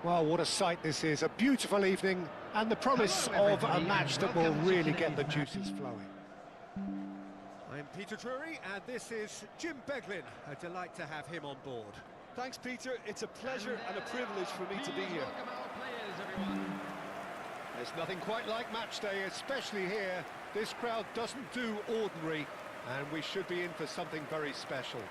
Well, what a sight this is. A beautiful evening and the promise of a match that will really get the juices flowing. I'm Peter Drury, and this is Jim Beglin. A delight to have him on board. Thanks, Peter. It's a pleasure and a privilege for me to be here. Welcome our players, everyone. There's nothing quite like match day, especially here. This crowd doesn't do ordinary, and we should be in for something very special.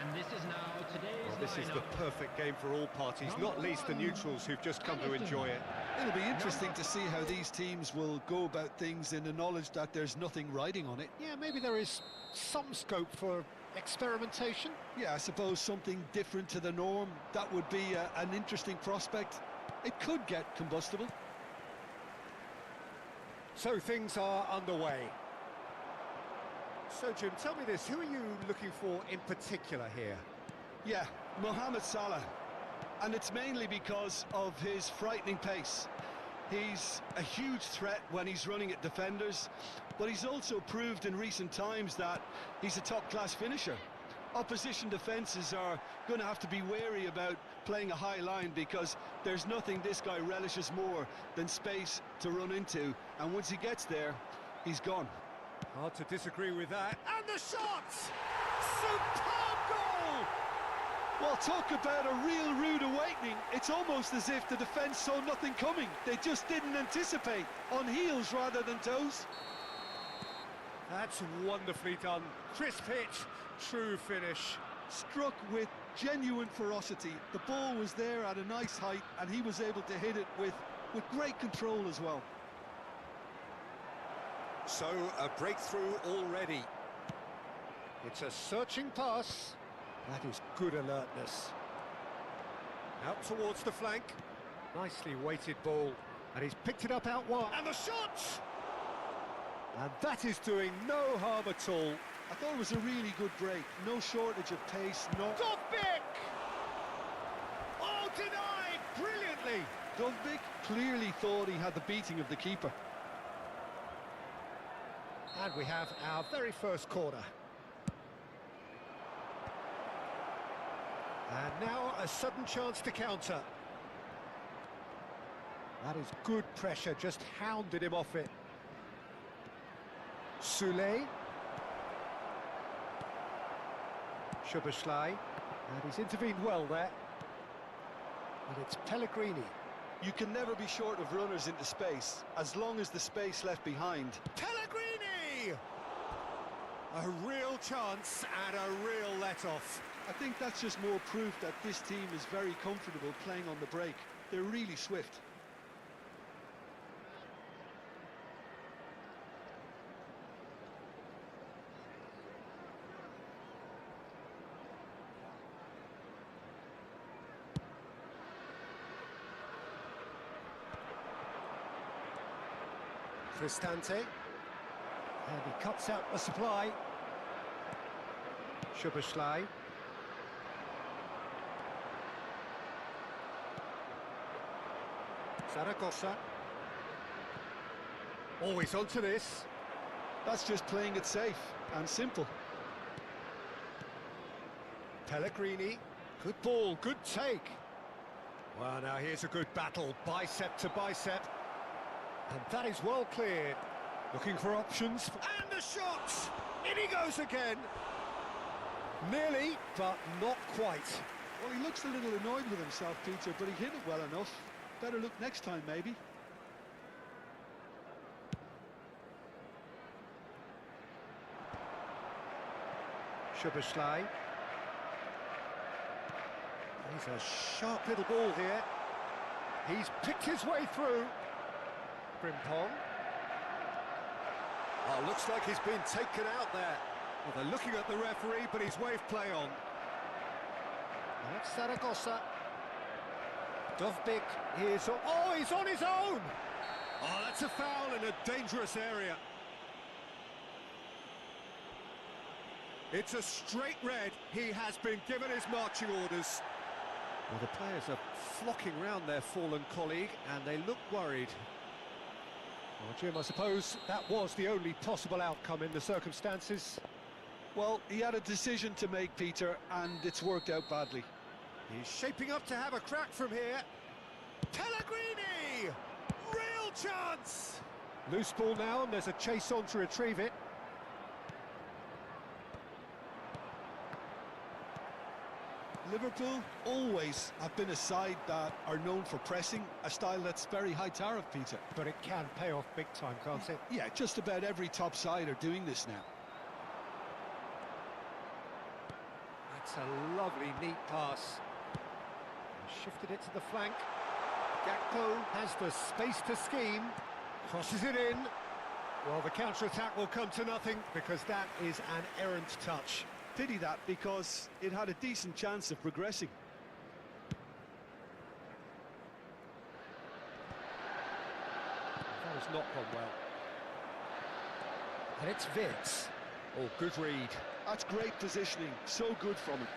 And this is now today's Well, this is the lineup. perfect game for all parties, not least the neutrals who've just come to enjoy it. It'll be interesting to see how these teams will go about things in the knowledge that there's nothing riding on it. Yeah, maybe there is some scope for experimentation. Yeah, I suppose something different to the norm. That would be an interesting prospect. It could get combustible. So things are underway. So, Jim, tell me this, who are you looking for in particular here? Yeah, Mohamed Salah. And it's mainly because of his frightening pace. He's a huge threat when he's running at defenders, but he's also proved in recent times that he's a top-class finisher. Opposition defences are going to have to be wary about playing a high line because there's nothing this guy relishes more than space to run into, and once he gets there, he's gone. Hard to disagree with that. And the shot! Superb goal! Well, talk about a real rude awakening. It's almost as if the defence saw nothing coming. They just didn't anticipate, on heels rather than toes. That's wonderfully done. Crisp hit, true finish. Struck with genuine ferocity. The ball was there at a nice height, and he was able to hit it with great control as well. So, a breakthrough already. It's a searching pass. That is good alertness. Out towards the flank. Nicely weighted ball. And he's picked it up out wide. And the shot! And that is doing no harm at all. I thought it was a really good break. No shortage of pace, no... Dovbyk! Oh, denied! Brilliantly! Dovbyk clearly thought he had the beating of the keeper. And we have our very first corner. And now a sudden chance to counter. That is good pressure, just hounded him off it. Soulé. Szoboszlai. And he's intervened well there. And it's Pellegrini. You can never be short of runners into space, as long as the space left behind. Pellegrini! A real chance and a real let-off. I think that's just more proof that this team is very comfortable playing on the break. They're really swift. Cristante. And he cuts out the supply. Szoboszlai. Zaragoza. Always onto this. That's just playing it safe and simple. Pellegrini. Good ball, good take. Well, now here's a good battle, bicep to bicep. And that is well cleared. Looking for options. And the shot! In he goes again. Nearly, but not quite. Well, he looks a little annoyed with himself, Peter, but he hit it well enough. Better look next time, maybe. Szoboszlai. He's a sharp little ball here. He's picked his way through. Frimpong. Oh, looks like he's been taken out there. Well, they're looking at the referee, but he's waved play on. That's Zaragoza. Dovbyk is... Oh, he's on his own! Oh, that's a foul in a dangerous area. It's a straight red. He has been given his marching orders. Well, the players are flocking round their fallen colleague, and they look worried. Well, Jim, I suppose that was the only possible outcome in the circumstances. Well, he had a decision to make, Peter, and it's worked out badly. He's shaping up to have a crack from here. Pellegrini! Real chance! Loose ball now, and there's a chase on to retrieve it. Liverpool always have been a side that are known for pressing, a style that's very high tariff, Peter. But it can pay off big time, can't it? Yeah, just about every top side are doing this now. That's a lovely, neat pass. Shifted it to the flank. Gakpo has the space to scheme. Crosses it in. Well, the counter-attack will come to nothing because that is an errant touch. Pity that, because it had a decent chance of progressing. That has not gone well. And it's Vitz. Oh, good read. That's great positioning, so good from him.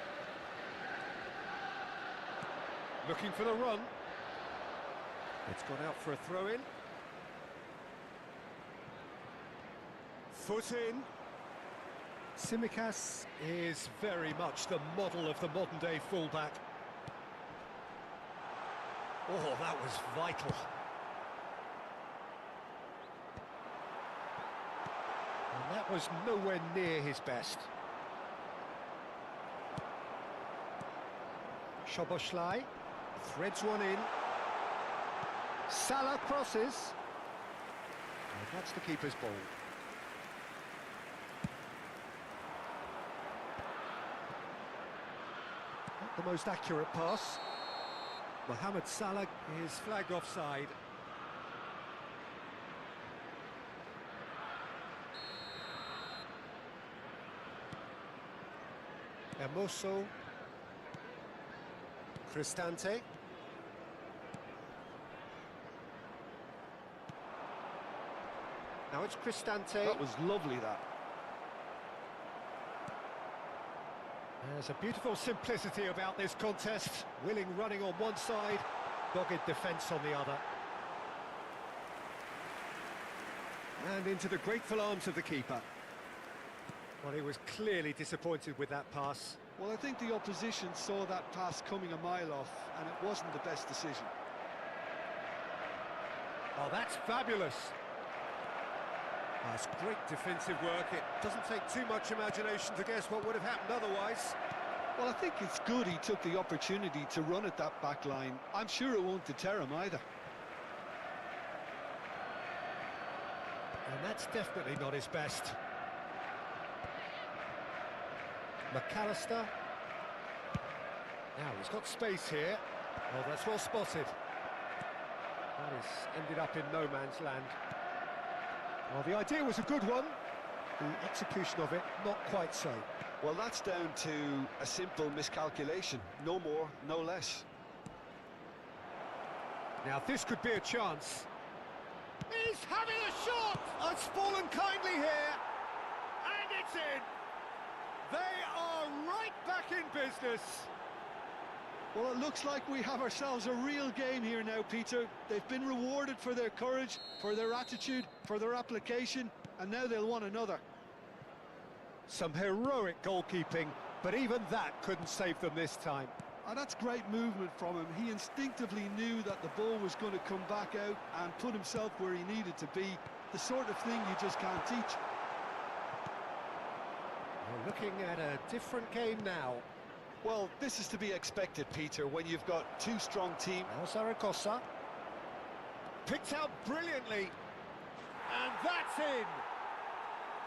Looking for the run. It's gone out for a throw-in. Foot in. Tsimikas is very much the model of the modern-day fullback. Oh, that was vital. And that was nowhere near his best. Szoboszlai threads one in. Salah crosses. And that's the keeper's ball. Not the most accurate pass. Mohamed Salah is flagged offside. Hermoso. Cristante. Now it's Cristante. That was lovely, that. There's a beautiful simplicity about this contest. Willing running on one side, dogged defence on the other. And into the grateful arms of the keeper. Well, he was clearly disappointed with that pass. Well, I think the opposition saw that pass coming a mile off, and it wasn't the best decision. Oh, that's fabulous. That's great defensive work. It doesn't take too much imagination to guess what would have happened otherwise. Well, I think it's good he took the opportunity to run at that back line. I'm sure it won't deter him either. And that's definitely not his best. McAllister. Now he's got space here. Oh, that's well spotted. That has ended up in no man's land. Well, the idea was a good one. The execution of it, not quite so. Well, that's down to a simple miscalculation. No more, no less. Now this could be a chance. He's having a shot! It's fallen kindly here. And it's in. They are right back in business. Well, it looks like we have ourselves a real game here now, Peter. They've been rewarded for their courage, for their attitude, for their application, and now they'll want another. Some heroic goalkeeping, but even that couldn't save them this time. And that's great movement from him. He instinctively knew that the ball was going to come back out and put himself where he needed to be. The sort of thing you just can't teach. We're looking at a different game now. Well, this is to be expected, Peter, when you've got two strong teams. Now Zaragoza. Picked out brilliantly. And that's in.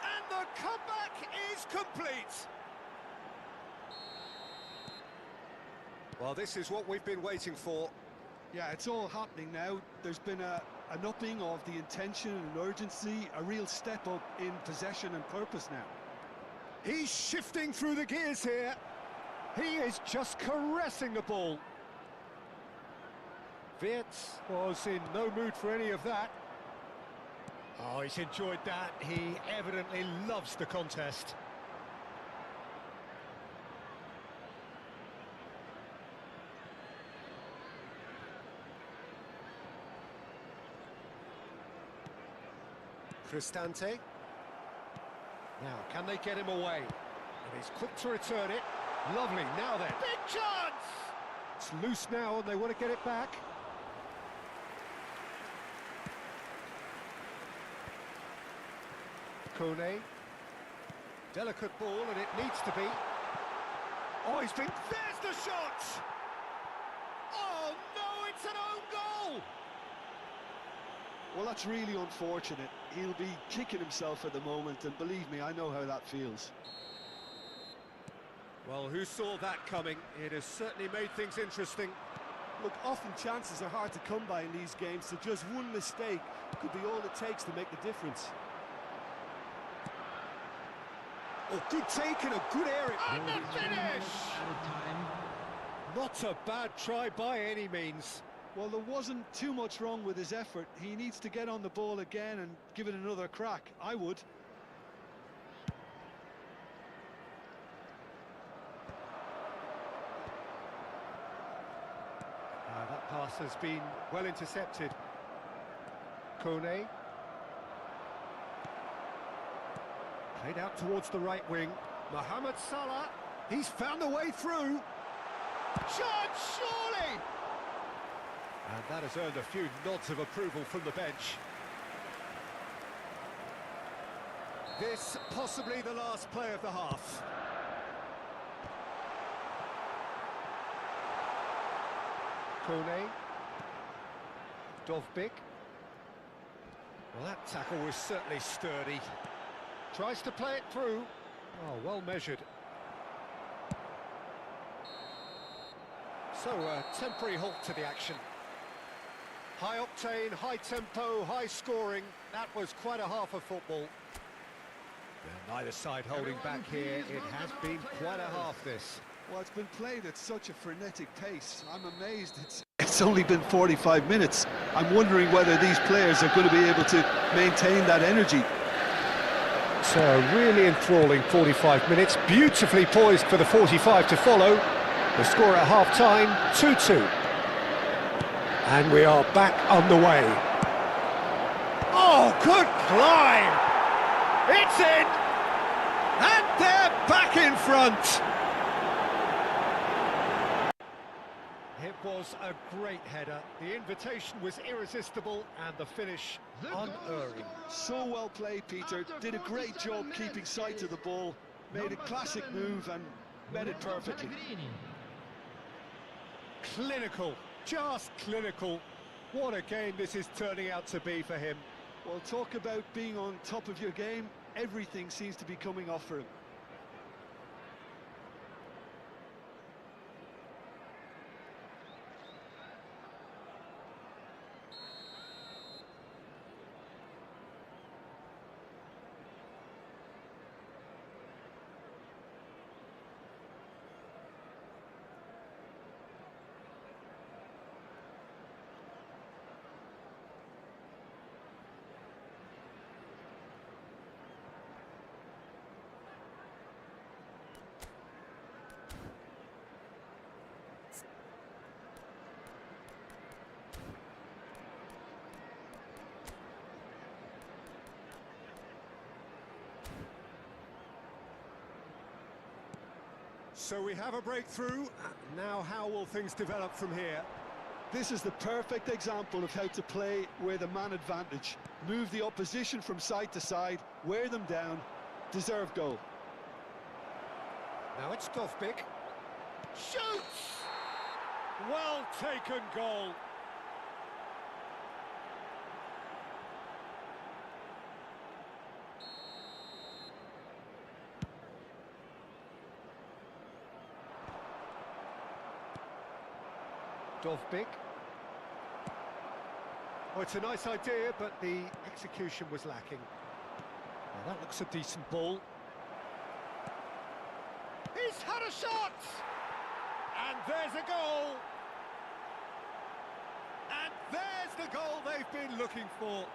And the comeback is complete. Well, this is what we've been waiting for. Yeah, it's all happening now. There's been an upping of the intention and urgency, a real step up in possession and purpose now. He's shifting through the gears here. He is just caressing the ball. Wirtz was in no mood for any of that. Oh, he's enjoyed that. He evidently loves the contest. Cristante. Now, can they get him away? And he's quick to return it. Lovely, now then. Big chance! It's loose now and they want to get it back. Kone. Delicate ball and it needs to be. Oh, he's been... There's the shot! Oh no, it's an own goal! Well, that's really unfortunate. He'll be kicking himself at the moment, and believe me, I know how that feels. Well, who saw that coming? It has certainly made things interesting. Look, often chances are hard to come by in these games, so just one mistake could be all it takes to make the difference. Oh, good take and a good area. And the finish! Not a bad try by any means. Well, there wasn't too much wrong with his effort. He needs to get on the ball again and give it another crack. I would. That pass has been well intercepted. Kone. Played out towards the right wing. Mohamed Salah. He's found a way through. Shot, surely! And that has earned a few nods of approval from the bench. This possibly the last play of the half. Kone. Dovbik. Well, that tackle was certainly sturdy. Tries to play it through. Oh, well measured. So, a temporary halt to the action. High octane, high tempo, high scoring. That was quite a half of football. Neither side holding back here. It has been quite a half, this. Well, it's been played at such a frenetic pace. I'm amazed it's only been 45 minutes. I'm wondering whether these players are going to be able to maintain that energy. It's a really enthralling 45 minutes. Beautifully poised for the 45 to follow. The score at half-time, 2-2. And we are back on the way. Oh, good climb! It's in! And they're back in front! It was a great header. The invitation was irresistible and the finish unerring. So well played, Peter. Did a great job keeping sight of the ball. Made a classic move and met it perfectly. Clinical, just clinical. What a game this is turning out to be for him. Well, talk about being on top of your game. Everything seems to be coming off for him. So we have a breakthrough. Now how will things develop from here? This is the perfect example of how to play with a man advantage. Move the opposition from side to side, wear them down, deserve goal. Now it's Dovbik. Shoots! Well taken goal. Dovbik. Oh, it's a nice idea, but the execution was lacking. Well, that looks a decent ball. He's had a shot! And there's a goal! And there's the goal they've been looking for.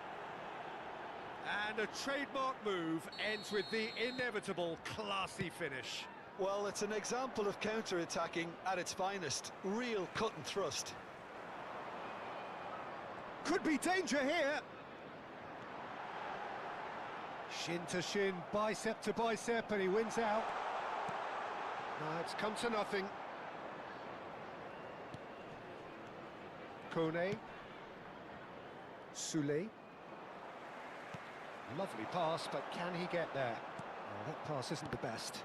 And a trademark move ends with the inevitable classy finish. Well, it's an example of counter-attacking at its finest. Real cut and thrust. Could be danger here. Shin to shin, bicep to bicep, and he wins out. No, it's come to nothing. Kone. Soulé. Lovely pass, but can he get there? Oh, that pass isn't the best.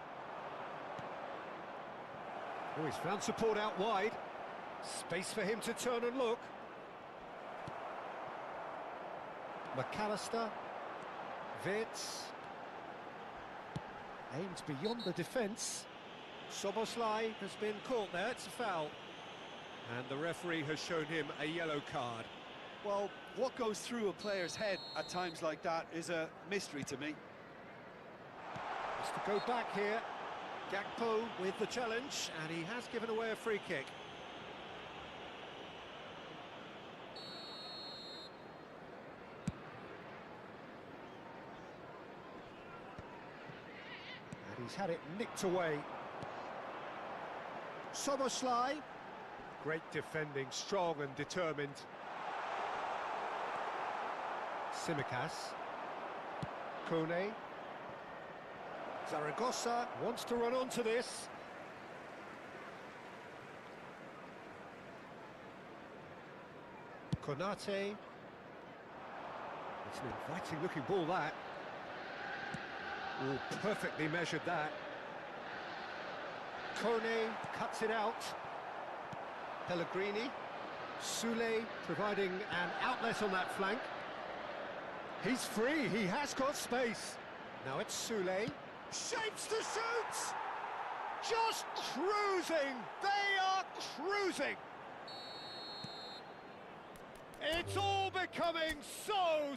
Oh, he's found support out wide. Space for him to turn and look. McAllister. Wirtz. Aimed beyond the defence. Soboslai has been caught there, it's a foul. And the referee has shown him a yellow card. Well, what goes through a player's head at times like that is a mystery to me. Has to go back here. Gakpo with the challenge, and he has given away a free kick. And he's had it nicked away. Soboslai. Great defending, strong and determined. Tsimikas. Kone. Zaragoza wants to run onto this. Konate. It's an inviting looking ball, that. Oh, perfectly measured that. Kone cuts it out. Pellegrini. Soulé providing an outlet on that flank. He's free, he has got space. Now it's Soulé. Shapes to shoot! Just cruising! They are cruising! It's all becoming so...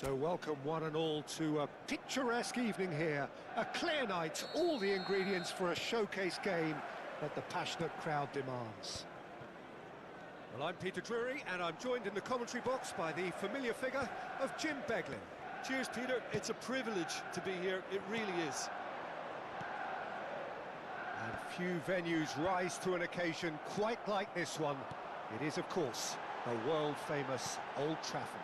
So welcome one and all to a picturesque evening here. A clear night, all the ingredients for a showcase game that the passionate crowd demands. Well, I'm Peter Drury, and I'm joined in the commentary box by the familiar figure of Jim Beglin. Cheers, Peter. It's a privilege to be here. It really is. And few venues rise to an occasion quite like this one. It is, of course, the world-famous Old Trafford.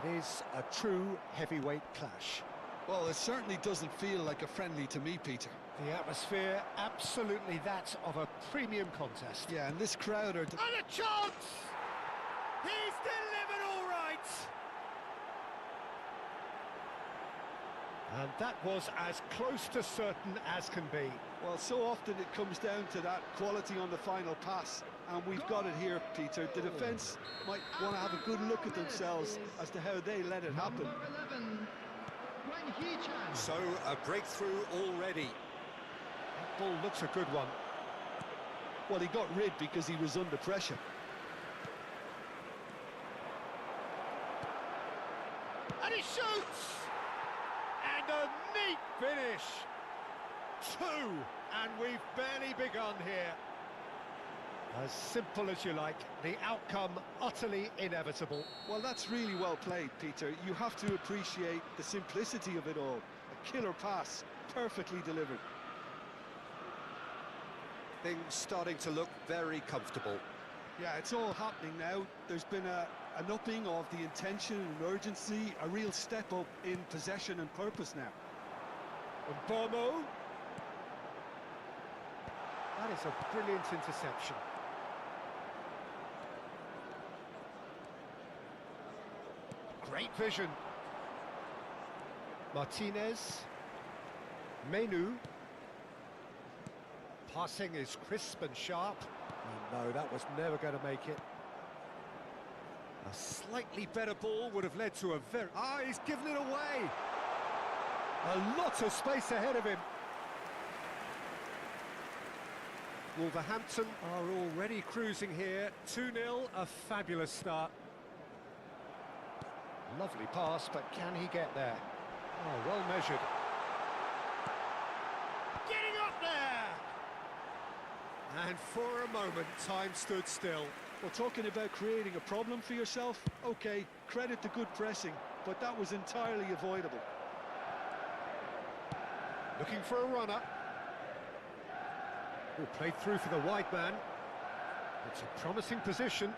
It is a true heavyweight clash. Well, it certainly doesn't feel like a friendly to me, Peter. The atmosphere, absolutely that of a premium contest. Yeah, and this crowd are... And a chance! He's delivered all right! And that was as close to certain as can be. Well, so often it comes down to that quality on the final pass, and we've got it here, Peter. The defence might want to have a good look at themselves as to how they let it happen. Number 11, Gwen Hee-chan. So, a breakthrough already. That ball looks a good one. Well, he got rid because he was under pressure. And he shoots! And a neat finish! 2, and we've barely begun here. As simple as you like, the outcome utterly inevitable. Well, that's really well played, Peter. You have to appreciate the simplicity of it all. A killer pass, perfectly delivered. Things starting to look very comfortable. Yeah, it's all happening now. There's been an upping of the intention and urgency, a real step up in possession and purpose now. And Bomo. That is a brilliant interception. Great vision. Martinez. Menu. Passing is crisp and sharp. Oh, no, that was never going to make it. A slightly better ball would have led to a very... Ah, he's given it away! A lot of space ahead of him. Wolverhampton are already cruising here. 2-0, a fabulous start. Lovely pass, but can he get there? Oh, well measured. Getting up there! And for a moment, time stood still. Well, talking about creating a problem for yourself, okay, credit to good pressing, but that was entirely avoidable. Looking for a runner. Oh, played through for the wide man. It's a promising position.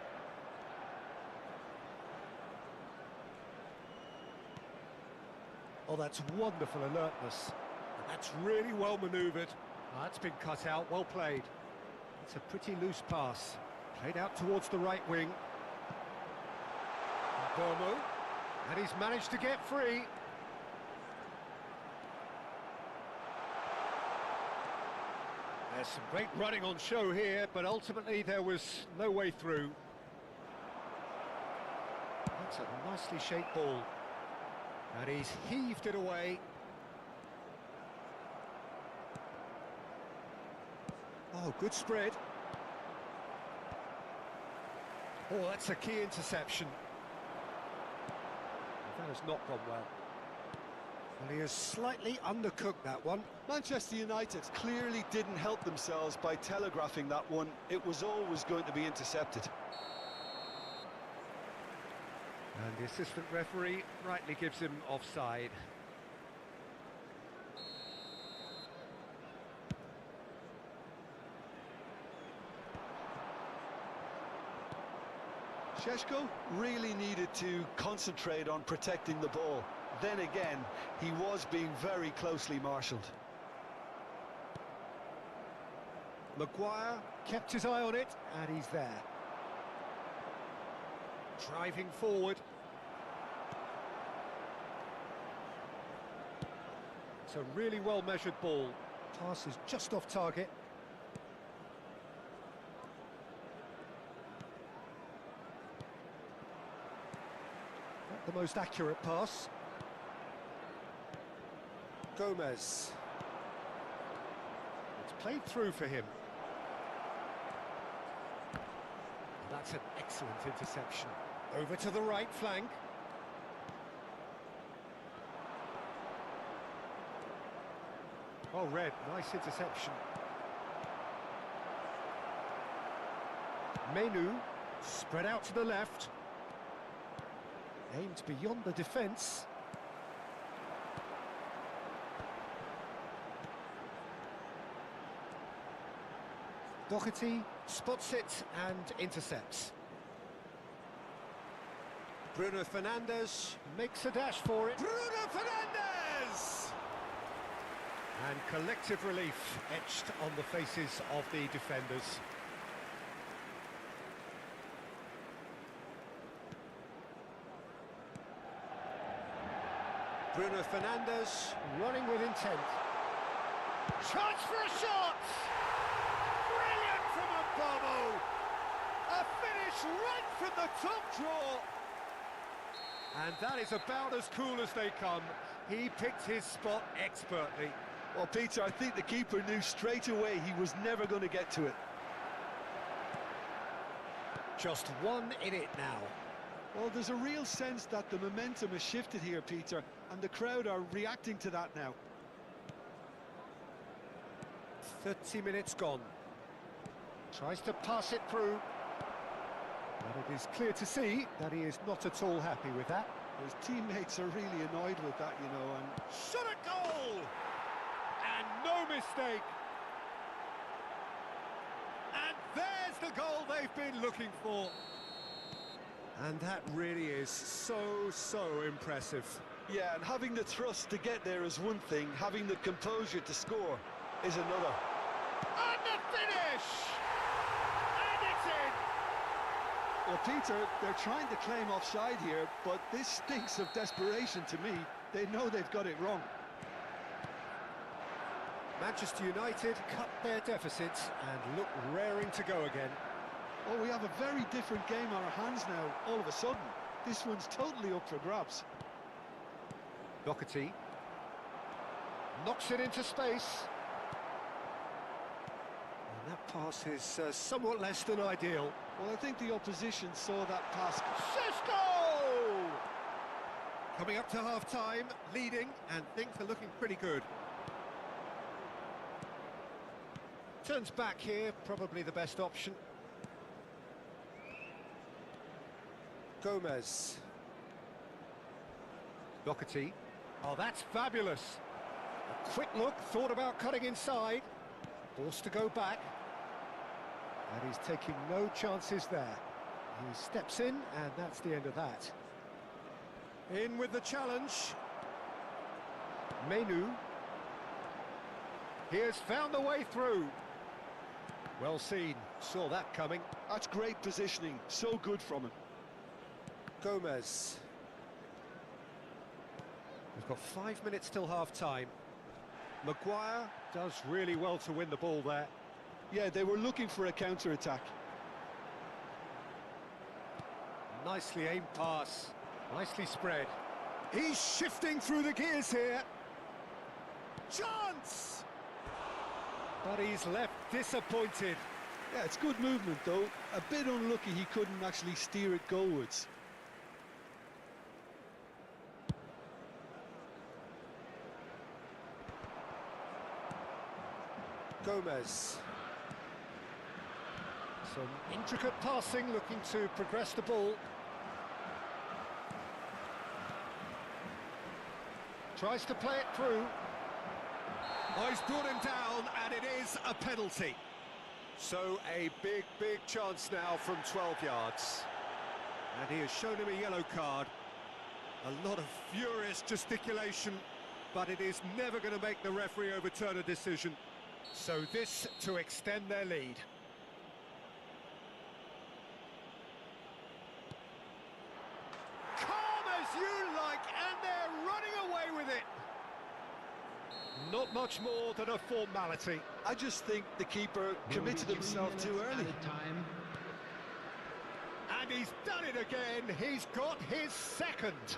Oh, that's wonderful alertness. And that's really well manoeuvred. Oh, that's been cut out, well played. It's a pretty loose pass. Played out towards the right wing. Bomo. And he's managed to get free. There's some great running on show here, but ultimately there was no way through. That's a nicely shaped ball. And he's heaved it away. Oh, good spread. Oh, that's a key interception. That has not gone well. Well, he has slightly undercooked that one. Manchester United clearly didn't help themselves by telegraphing that one. It was always going to be intercepted. And the assistant referee rightly gives him offside. Šeško really needed to concentrate on protecting the ball. Then again, he was being very closely marshalled. Maguire kept his eye on it, and he's there. Driving forward. It's a really well-measured ball. Pass is just off target. Not the most accurate pass. Gomez. It's played through for him. That's an excellent interception. Over to the right flank. Oh, Red, nice interception. Menu, spread out to the left. Aimed beyond the defence. Doherty spots it and intercepts. Bruno Fernandes. Makes a dash for it. Bruno Fernandes! And collective relief etched on the faces of the defenders. Bruno Fernandes. Running with intent. Chance for a shot! Brilliant from Efootball! A finish right from the top draw! And that is about as cool as they come. He picked his spot expertly. Well, Peter, I think the keeper knew straight away he was never going to get to it. Just one in it now. Well, there's a real sense that the momentum has shifted here, Peter, and the crowd are reacting to that now. 30 minutes gone. Tries to pass it through. But it is clear to see that he is not at all happy with that. His teammates are really annoyed with that, you know, and... Shot a goal! And no mistake! And there's the goal they've been looking for. And that really is so impressive. Yeah, and having the thrust to get there is one thing, having the composure to score is another. And the finish! And it's in! Well, Peter, they're trying to claim offside here, but this stinks of desperation to me. They know they've got it wrong. Manchester United cut their deficits and look raring to go again. Oh, we have a very different game on our hands now, all of a sudden. This one's totally up for grabs. Doherty knocks it into space. And that pass is somewhat less than ideal. Well, I think the opposition saw that pass. Cisco! Coming up to half-time, leading, and things are looking pretty good. Turns back here, probably the best option. Gomez. Doherty. Oh, that's fabulous. A quick look, thought about cutting inside. Forced to go back. And he's taking no chances there. He steps in, and that's the end of that. In with the challenge. Menu. He has found a way through. Well seen, saw that coming. That's great positioning, so good from him. Gomez. We've got 5 minutes till half-time. Maguire does really well to win the ball there. Yeah, they were looking for a counter-attack. Nicely aimed pass, nicely spread. He's shifting through the gears here. Chance! But he's left disappointed. Yeah, it's good movement, though. A bit unlucky he couldn't actually steer it goalwards. Gomez. Some intricate passing, looking to progress the ball. Tries to play it through. Oh, he's brought him down, and it is a penalty. So a big chance now from 12 yards. And he has shown him a yellow card. A lot of furious gesticulation, but it is never going to make the referee overturn a decision. So this to extend their lead. Calm as you like, and they're running away with it. Not much more than a formality. I just think the keeper committed himself too early. And he's done it again. He's got his second.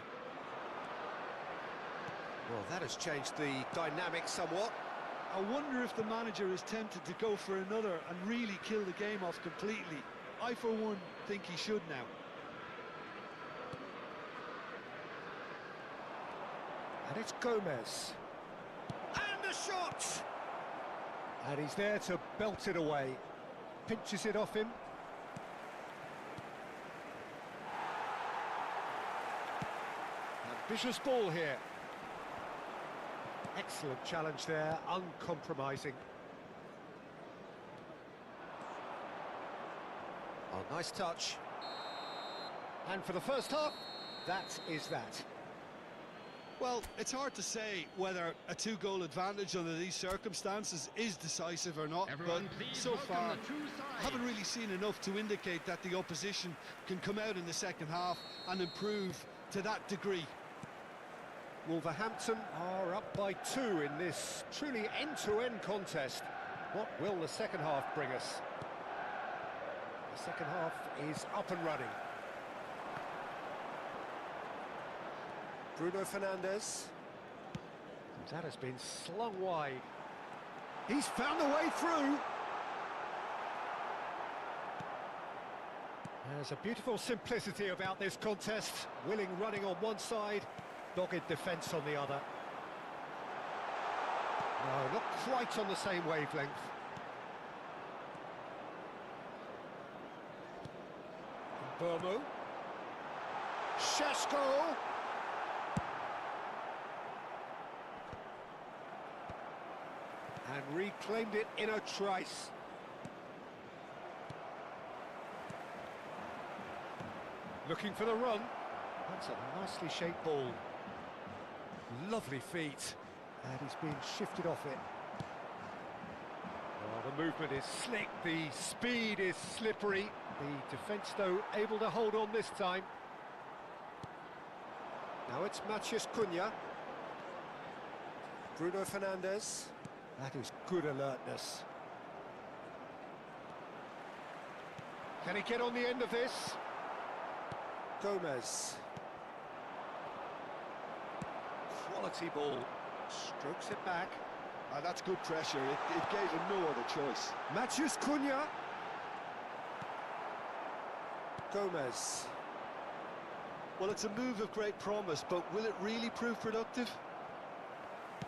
Well, that has changed the dynamic somewhat. I wonder if the manager is tempted to go for another and really kill the game off completely. I, for one, think he should now. And it's Gomez. And a shot! And he's there to belt it away. Pinches it off him. Ambitious ball here. Excellent challenge there, uncompromising. Nice touch. And for the first half, that is that. Well, it's hard to say whether a two-goal advantage under these circumstances is decisive or not, Everyone, but please so welcome far, the two sides. I haven't really seen enough to indicate that the opposition can come out in the second half and improve to that degree. Wolverhampton are up by 2 in this truly end-to-end contest. What will the second half bring us? The second half is up and running. Bruno Fernandes. That has been slung wide. He's found a way through. There's a beautiful simplicity about this contest. Willing running on one side, dogged defence on the other. No, not quite on the same wavelength. Burmo. Shesko. And reclaimed it in a trice. Looking for the run. That's a nicely shaped ball. Lovely feet. And he's being shifted off it. Oh, the movement is slick, the speed is slippery. The defence, though, able to hold on this time. Now it's Matheus Cunha. Bruno Fernandes. That is good alertness. Can he get on the end of this? Gomez. Quality ball. Strokes it back. That's good pressure. It gave him no other choice. Matheus Cunha. Gomez. Well, it's a move of great promise, but will it really prove productive?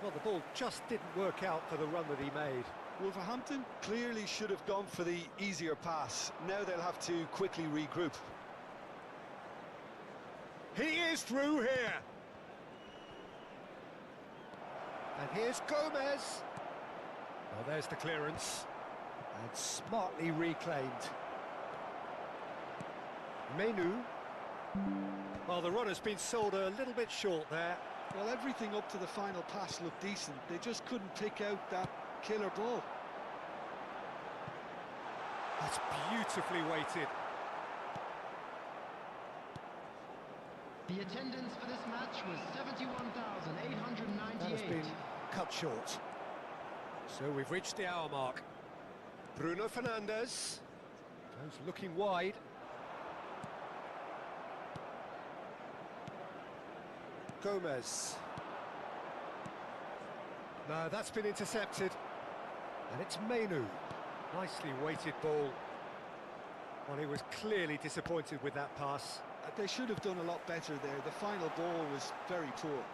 Well, the ball just didn't work out for the run that he made. Wolverhampton clearly should have gone for the easier pass. Now they'll have to quickly regroup. He is through here. And here's Gomez. Well, there's the clearance. And smartly reclaimed. Menu. Well, the runner's been sold a little bit short there. Well, everything up to the final pass looked decent. They just couldn't pick out that killer ball. That's beautifully weighted. The attendance for this match was 71,898. That has been cut short. So we've reached the hour mark. Bruno Fernandes. Goes looking wide. Gomez. No, that's been intercepted. And it's Menu. Nicely weighted ball. Well, he was clearly disappointed with that pass. They should have done a lot better there. The final ball was very poor.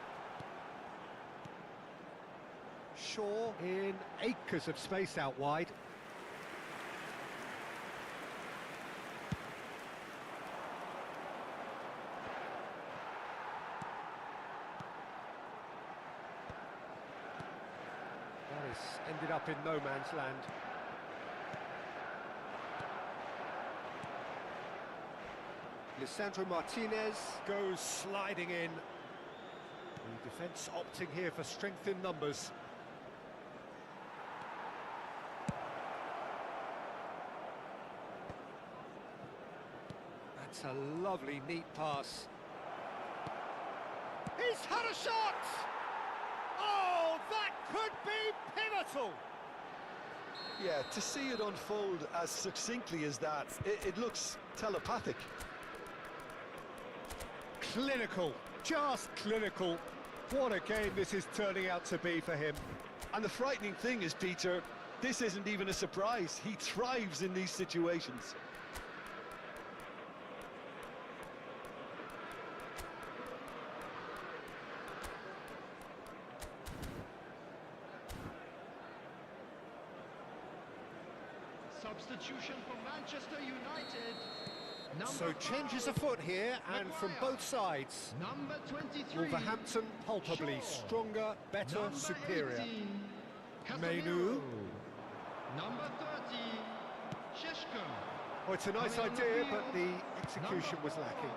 Shaw in acres of space out wide. That has ended up in no man's land. Lisandro Martinez. Goes sliding in. The defence opting here for strength in numbers. That's a lovely, neat pass. He's had a shot! Oh, that could be pivotal! Yeah, to see it unfold as succinctly as that, it looks telepathic. Clinical, just clinical. What a game this is turning out to be for him. And the frightening thing is, Peter, this isn't even a surprise. He thrives in these situations. Substitution for Manchester United. So changes afoot here, and from both sides. Number 23. Wolverhampton palpably Shaw. stronger, better, Number superior. 18, Menu. Number 30, Shesko. Oh, it's a nice idea, but the execution was lacking.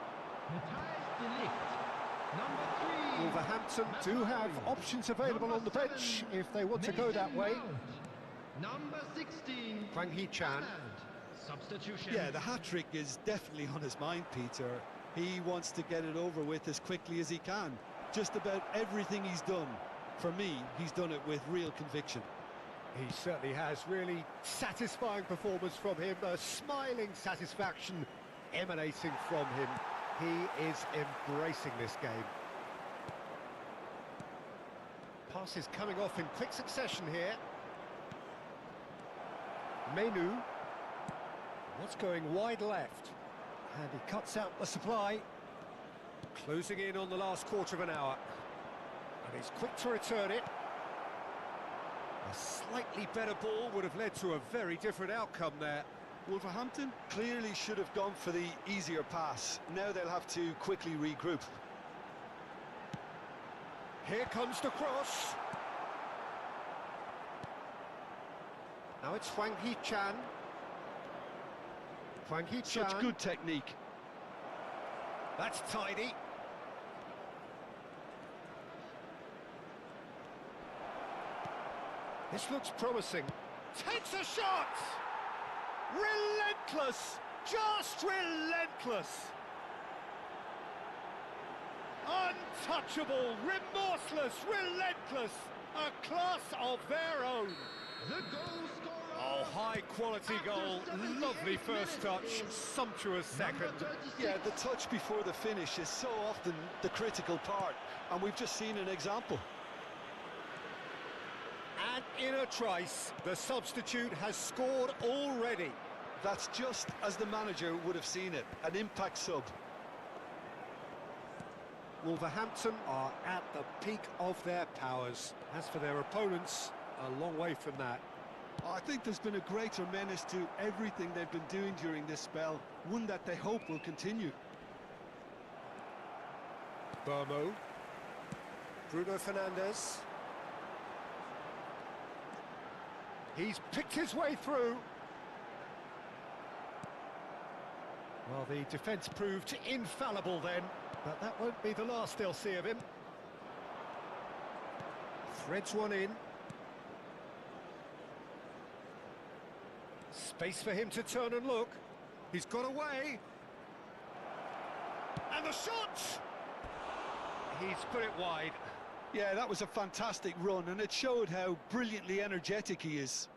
Wolverhampton do have options available on the bench if they want to go that way. Number 16, Hwang Hee-chan. substitution. Yeah, the hat-trick is definitely on his mind, Peter. He wants to get it over with as quickly as he can. Just about everything he's done, for me, he's done it with real conviction. He certainly has. Really satisfying performance from him. A smiling satisfaction emanating from him. He is embracing this game. Passes coming off in quick succession here. Menu. What's going wide left? And he cuts out the supply. Closing in on the last quarter of an hour. And he's quick to return it. A slightly better ball would have led to a very different outcome there. Wolverhampton clearly should have gone for the easier pass. Now they'll have to quickly regroup. Here comes the cross. Now it's Hwang Hee-chan. Hwang Hee-chan. Such good technique. That's tidy. This looks promising. Takes a shot! Relentless! Just relentless! Untouchable, remorseless, relentless! A class of their own! The goal scorer. Oh, high-quality goal. Lovely first touch, sumptuous second. Yeah, the touch before the finish is so often the critical part, and we've just seen an example. And in a trice, the substitute has scored already. That's just as the manager would have seen it, an impact sub. Wolverhampton are at the peak of their powers. As for their opponents, a long way from that. I think there's been a greater menace to everything they've been doing during this spell, one that they hope will continue. Burmo. Bruno Fernandes. He's picked his way through. Well, the defence proved infallible then, but that won't be the last they'll see of him. Threads one in. Space for him to turn and look. He's got away. And the shot! He's put it wide. Yeah, that was a fantastic run, and it showed how brilliantly energetic he is.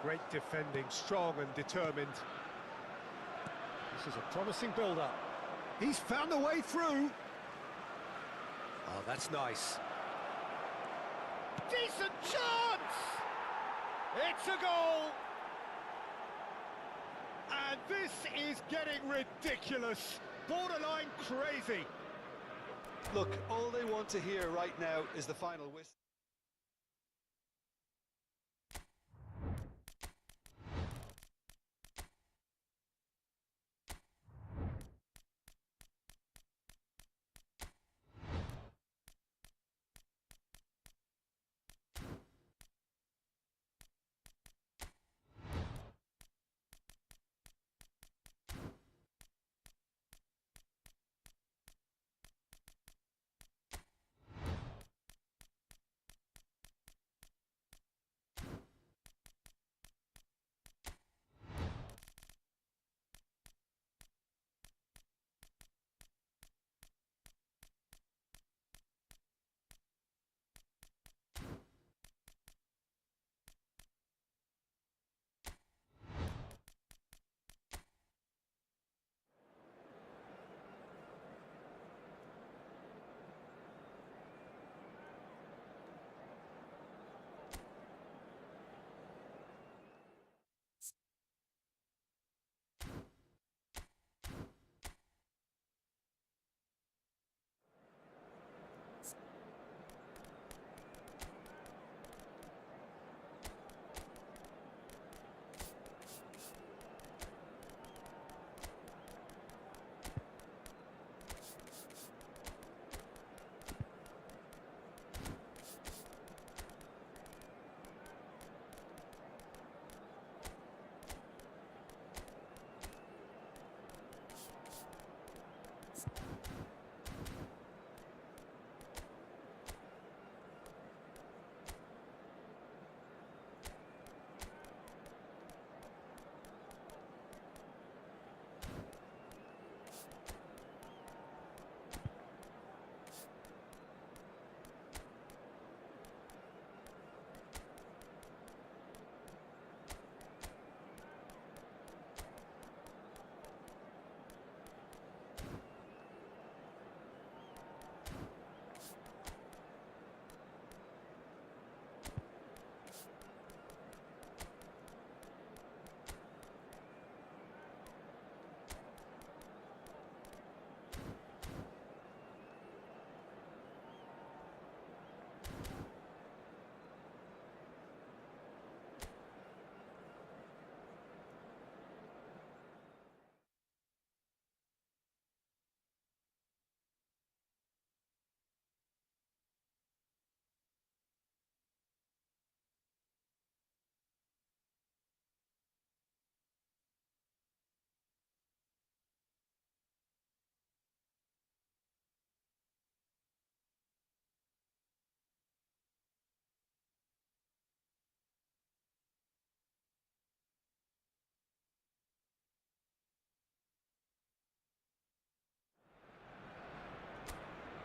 Great defending, strong and determined. This is a promising build-up. He's found a way through. Oh, that's nice. Decent chance! It's a goal! And this is getting ridiculous, borderline crazy. Look, all they want to hear right now is the final whistle.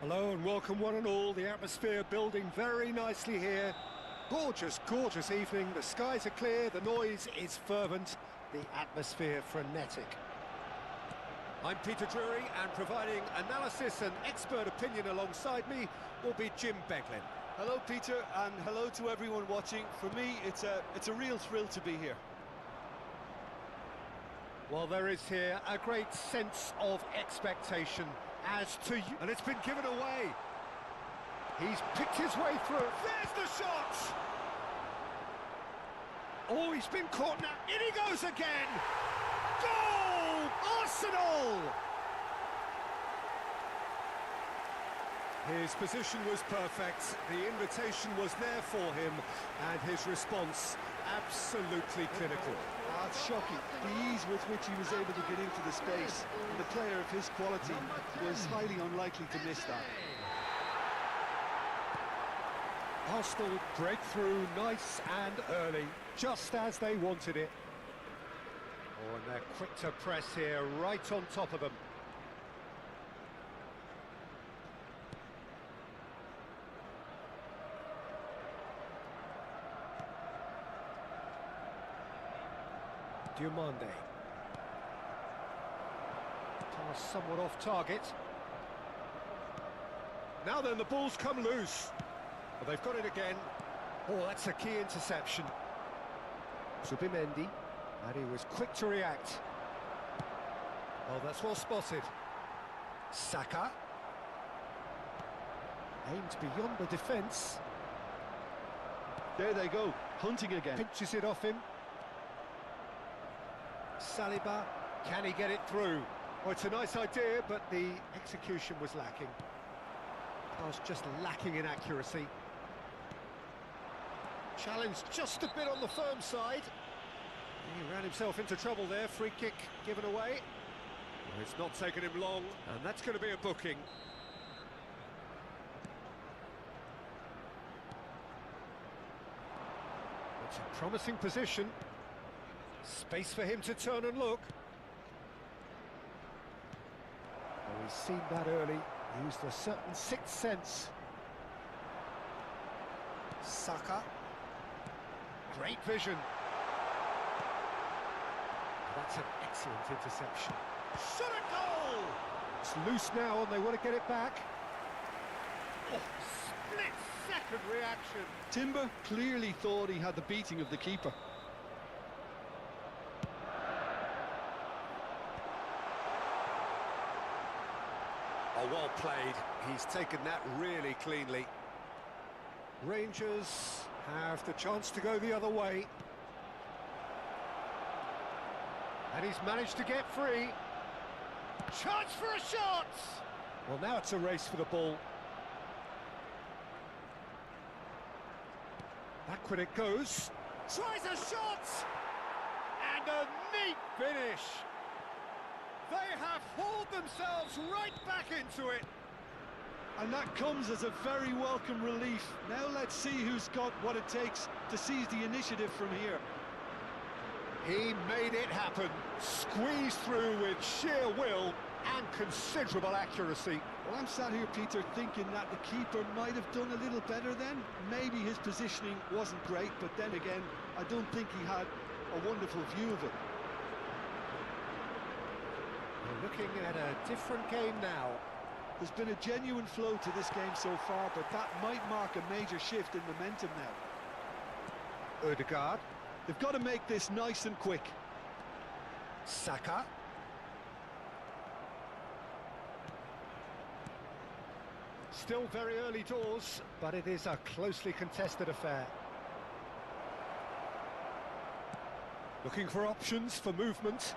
Hello and welcome one and all. The atmosphere building very nicely here. Gorgeous, gorgeous evening. The skies are clear, the noise is fervent, the atmosphere frenetic. I'm Peter Drury, and providing analysis and expert opinion alongside me will be Jim Beglin. Hello, Peter, and hello to everyone watching. For me, it's a real thrill to be here. Well, there is here a great sense of expectation as to you. And it's been given away. He's picked his way through. There's the shot! Oh, he's been caught now. In he goes again! Goal! Arsenal! His position was perfect, the invitation was there for him, and his response absolutely clinical. It's shocking, the ease with which he was able to get into the space. And the player of his quality was highly unlikely to miss that. Arsenal breakthrough nice and early, just as they wanted it. Oh, and they're quick to press here, right on top of them. Diomande. Pass somewhat off target. Now then, the ball's come loose. Well, they've got it again. Oh, that's a key interception. Subimendi, and he was quick to react. Oh, that's well spotted. Saka. Aimed beyond the defence. There they go, hunting again. Pinches it off him. Saliba, can he get it through? Oh, it's a nice idea, but the execution was lacking. Pass just lacking in accuracy. Challenged just a bit on the firm side. He ran himself into trouble there, free kick given away. Well, it's not taken him long, and that's going to be a booking. It's a promising position. Space for him to turn and look. Well, he's seen that early, used a certain sixth sense. Saka. Great vision. That's an excellent interception. Shot a goal! It's loose now and they want to get it back. Oh, split-second reaction. Timber clearly thought he had the beating of the keeper. Oh, well played. He's taken that really cleanly. Rangers have the chance to go the other way. And he's managed to get free. Chance for a shot! Well, now it's a race for the ball. Backward it goes. Tries a shot! And a neat finish. They have hauled themselves right back into it. And that comes as a very welcome relief. Now let's see who's got what it takes to seize the initiative from here. He made it happen, squeezed through with sheer will and considerable accuracy. Well, I'm sat here, Peter, thinking that the keeper might have done a little better then. Maybe his positioning wasn't great, but then again, I don't think he had a wonderful view of it. We're looking at a different game now. There's been a genuine flow to this game so far, but that might mark a major shift in momentum now. Odegaard. They've got to make this nice and quick. Saka. Still very early doors, but it is a closely contested affair. Looking for options for movement.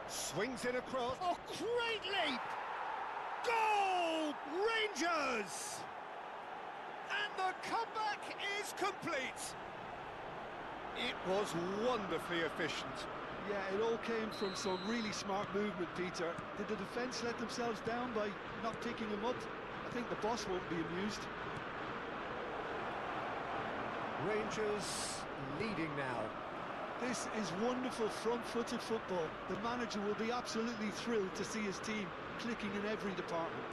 Swings it across. Oh, great leap! Goal! Rangers! And the comeback is complete. It was wonderfully efficient. Yeah, it all came from some really smart movement, Peter. Did the defence let themselves down by not picking him up? I think the boss won't be amused. Rangers leading now. This is wonderful front-footed football. The manager will be absolutely thrilled to see his team clicking in every department.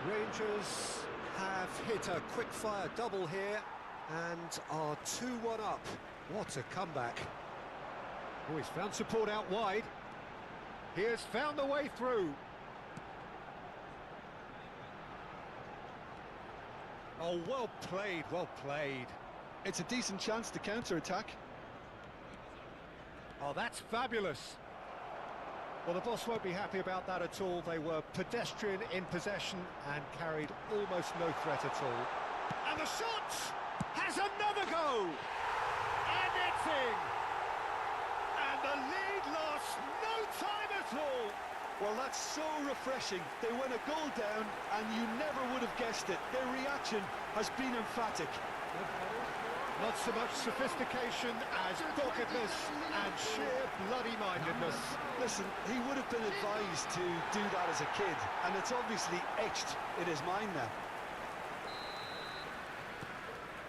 Rangers have hit a quick-fire double here and are 2-1 up. What a comeback. Oh, he's found support out wide. He has found the way through. Oh, well played, well played. It's a decent chance to counter-attack. Oh, that's fabulous. Well, the boss won't be happy about that at all. They were pedestrian in possession and carried almost no threat at all. And the shot has another go! And it's in! And the lead lost no time at all! Well, that's so refreshing. They went a goal down and you never would have guessed it. Their reaction has been emphatic. Not so much sophistication as doggedness and sheer bloody-mindedness. Listen, he would have been advised to do that as a kid, and it's obviously etched in his mind now.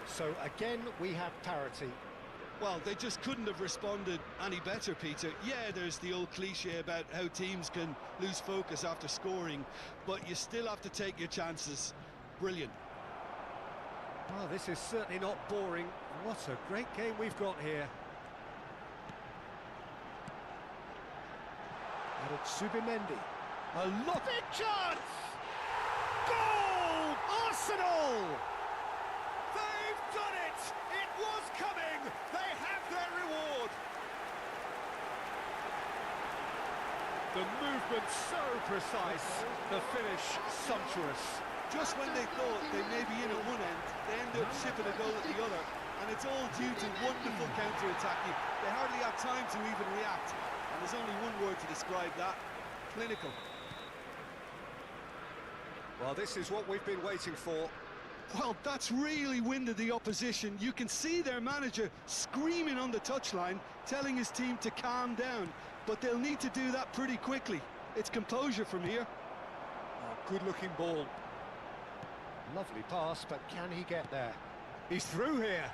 So again, we have parity. Well, they just couldn't have responded any better, Peter. Yeah, there's the old cliche about how teams can lose focus after scoring, but you still have to take your chances. Brilliant. Well, this is certainly not boring. What a great game we've got here. And it's Subimendi. A big chance! Goal! Arsenal! They've done it! It was coming! They have their reward! The movement so precise, the finish sumptuous. Just when they thought they may be in at one end, they end up shipping a goal at the other, and it's all due to wonderful counter-attacking. They hardly have time to even react, and there's only one word to describe that: clinical. Well, this is what we've been waiting for. Well, that's really winded the opposition. You can see their manager screaming on the touchline, telling his team to calm down, but they'll need to do that pretty quickly. It's composure from here. Oh, good-looking ball. Lovely pass, but can he get there? He's through here.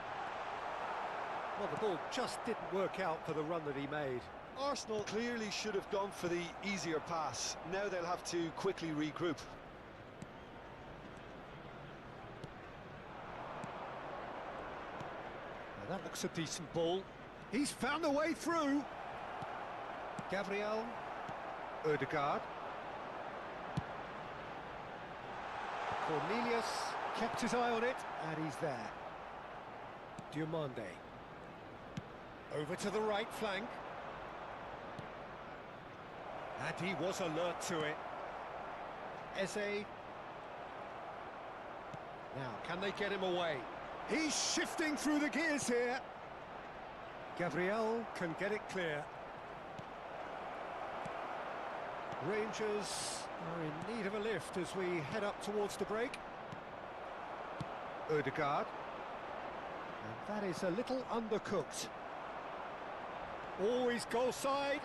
Well, the ball just didn't work out for the run that he made. Arsenal clearly should have gone for the easier pass. Now they'll have to quickly regroup. Now that looks a decent ball. He's found a way through. Gabriel. Ødegaard. Cornelius kept his eye on it, and he's there. Diomande. Over to the right flank. And he was alert to it. Eze. Now, can they get him away? He's shifting through the gears here. Gabriel can get it clear. Rangers are in need of a lift as we head up towards the break. Ødegaard. And that is a little undercooked. Always goal side.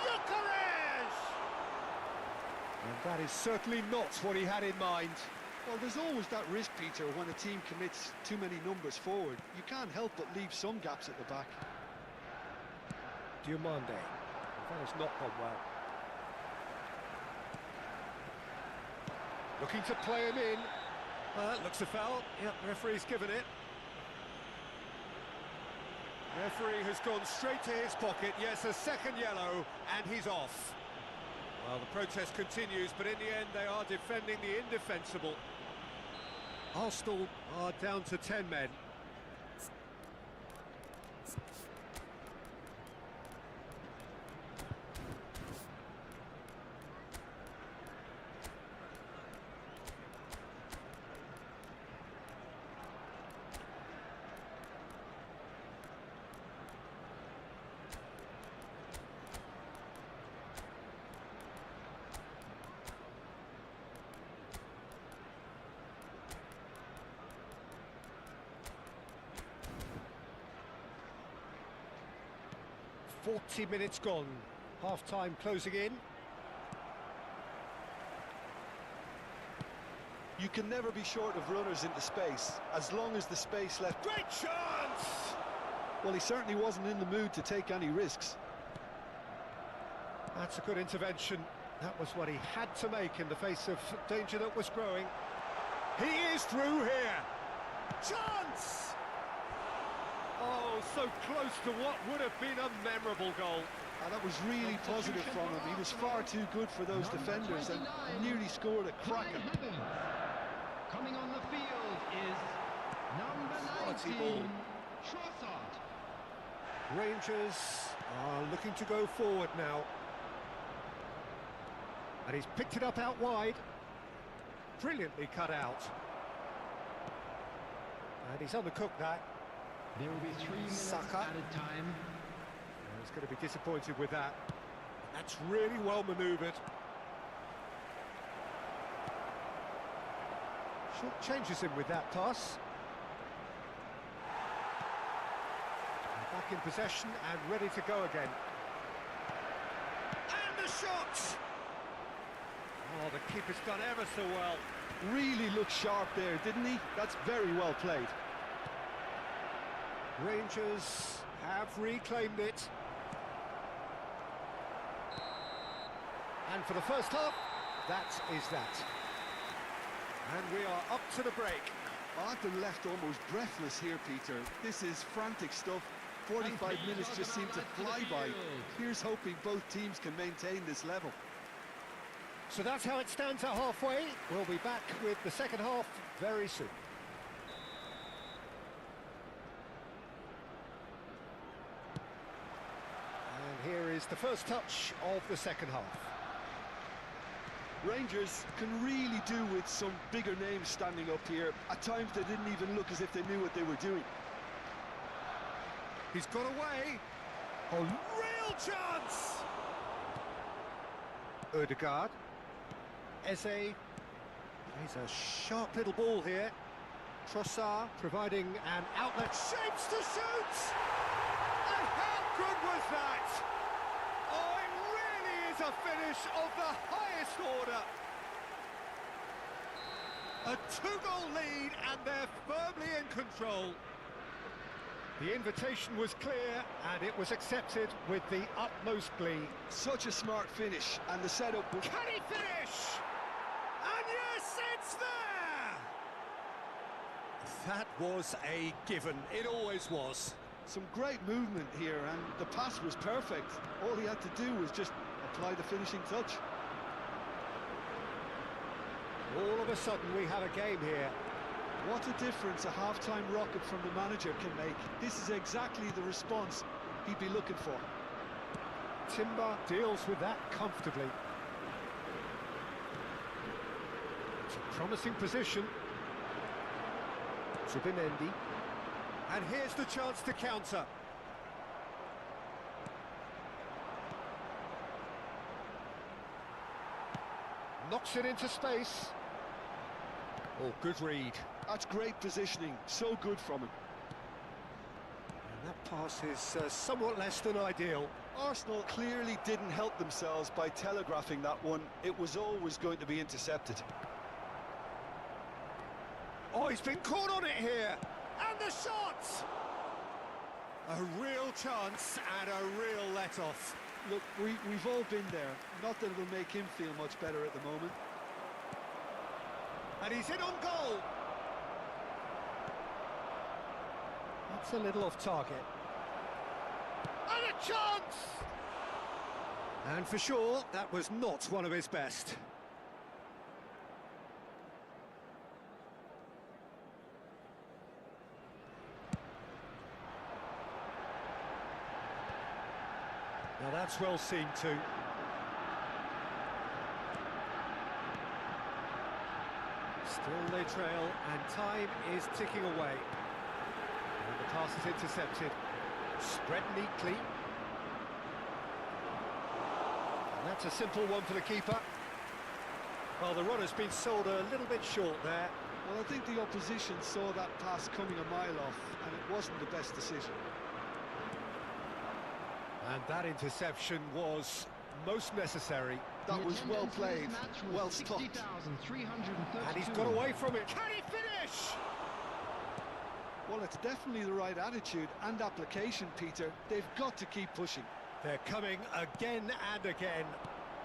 Gyökeres! And that is certainly not what he had in mind. Well, there's always that risk, Peter, when a team commits too many numbers forward. You can't help but leave some gaps at the back. Diomande. That has not gone well. Looking to play him in. That looks a foul. Yep, referee's given it. Referee has gone straight to his pocket. Yes, a second yellow, and he's off. Well, the protest continues, but in the end, they are defending the indefensible. Arsenal are down to 10 men. "40 minutes gone, half-time closing in." You can never be short of runners into space, as long as the space left... Great chance! Well, he certainly wasn't in the mood to take any risks. That's a good intervention. That was what he had to make in the face of danger that was growing. He is through here. Chance! Oh, so close to what would have been a memorable goal. And that was really positive from him. He was far too good for those defenders and nearly scored a cracker. Coming on the field is number 19, Trossard. Rangers are looking to go forward now. And he's picked it up out wide. Brilliantly cut out. And he's undercooked that. There will be 3 minutes Saka. added time. He's going to be disappointed with that. That's really well manoeuvred. Short changes him with that pass. And back in possession and ready to go again. And the shot! Oh, the keeper's done ever so well. Really looked sharp there, didn't he? That's very well played. Rangers have reclaimed it. And for the first half, that is that. And we are up to the break. I've been left almost breathless here, Peter. This is frantic stuff. 45 minutes just seem to fly by. Here's hoping both teams can maintain this level. So that's how it stands at halfway. We'll be back with the second half very soon. And here is the first touch of the second half. Rangers can really do with some bigger names standing up here. At times they didn't even look as if they knew what they were doing. He's got away. A real chance! Ødegaard. Eze. He's a sharp little ball here. Trossard providing an outlet. Shapes to shoot! And how good was that? Oh, it really is a finish of the highest order. A 2-goal lead and they're firmly in control. The invitation was clear and it was accepted with the utmost glee. Such a smart finish, and the setup was... Can he finish? And yes, it's there! That was a given. It always was. Some great movement here, and the pass was perfect. All he had to do was just apply the finishing touch. All of a sudden we have a game here. What a difference a half-time rocket from the manager can make. This is exactly the response he'd be looking for. Timber deals with that comfortably. It's a promising position. Zubimendi. And here's the chance to counter. Knocks it into space. Oh, good read. That's great positioning, so good from him. And that pass is somewhat less than ideal. Arsenal clearly didn't help themselves by telegraphing that one. It was always going to be intercepted. Oh, he's been caught on it here. And the shot! A real chance and a real let-off. Look, we've all been there. Not that it'll make him feel much better at the moment. And he's in on goal. That's a little off target. And a chance! And for sure, that was not one of his best. Now that's well seen too. Still they trail, and time is ticking away. And the pass is intercepted. Spread neatly. And that's a simple one for the keeper. Well, the runner's been sold a little bit short there. Well, I think the opposition saw that pass coming a mile off, and it wasn't the best decision. And that interception was most necessary. That was well played, well stopped. And he's got away from it. Can he finish? Well, it's definitely the right attitude and application, Peter. They've got to keep pushing. They're coming again and again.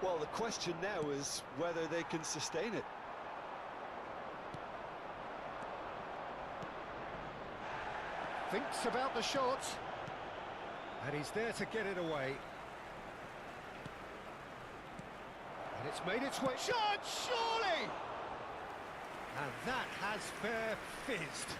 Well, the question now is whether they can sustain it. Thinks about the shot. And he's there to get it away. And it's made its way. Shot, surely! And that has fair fizzed.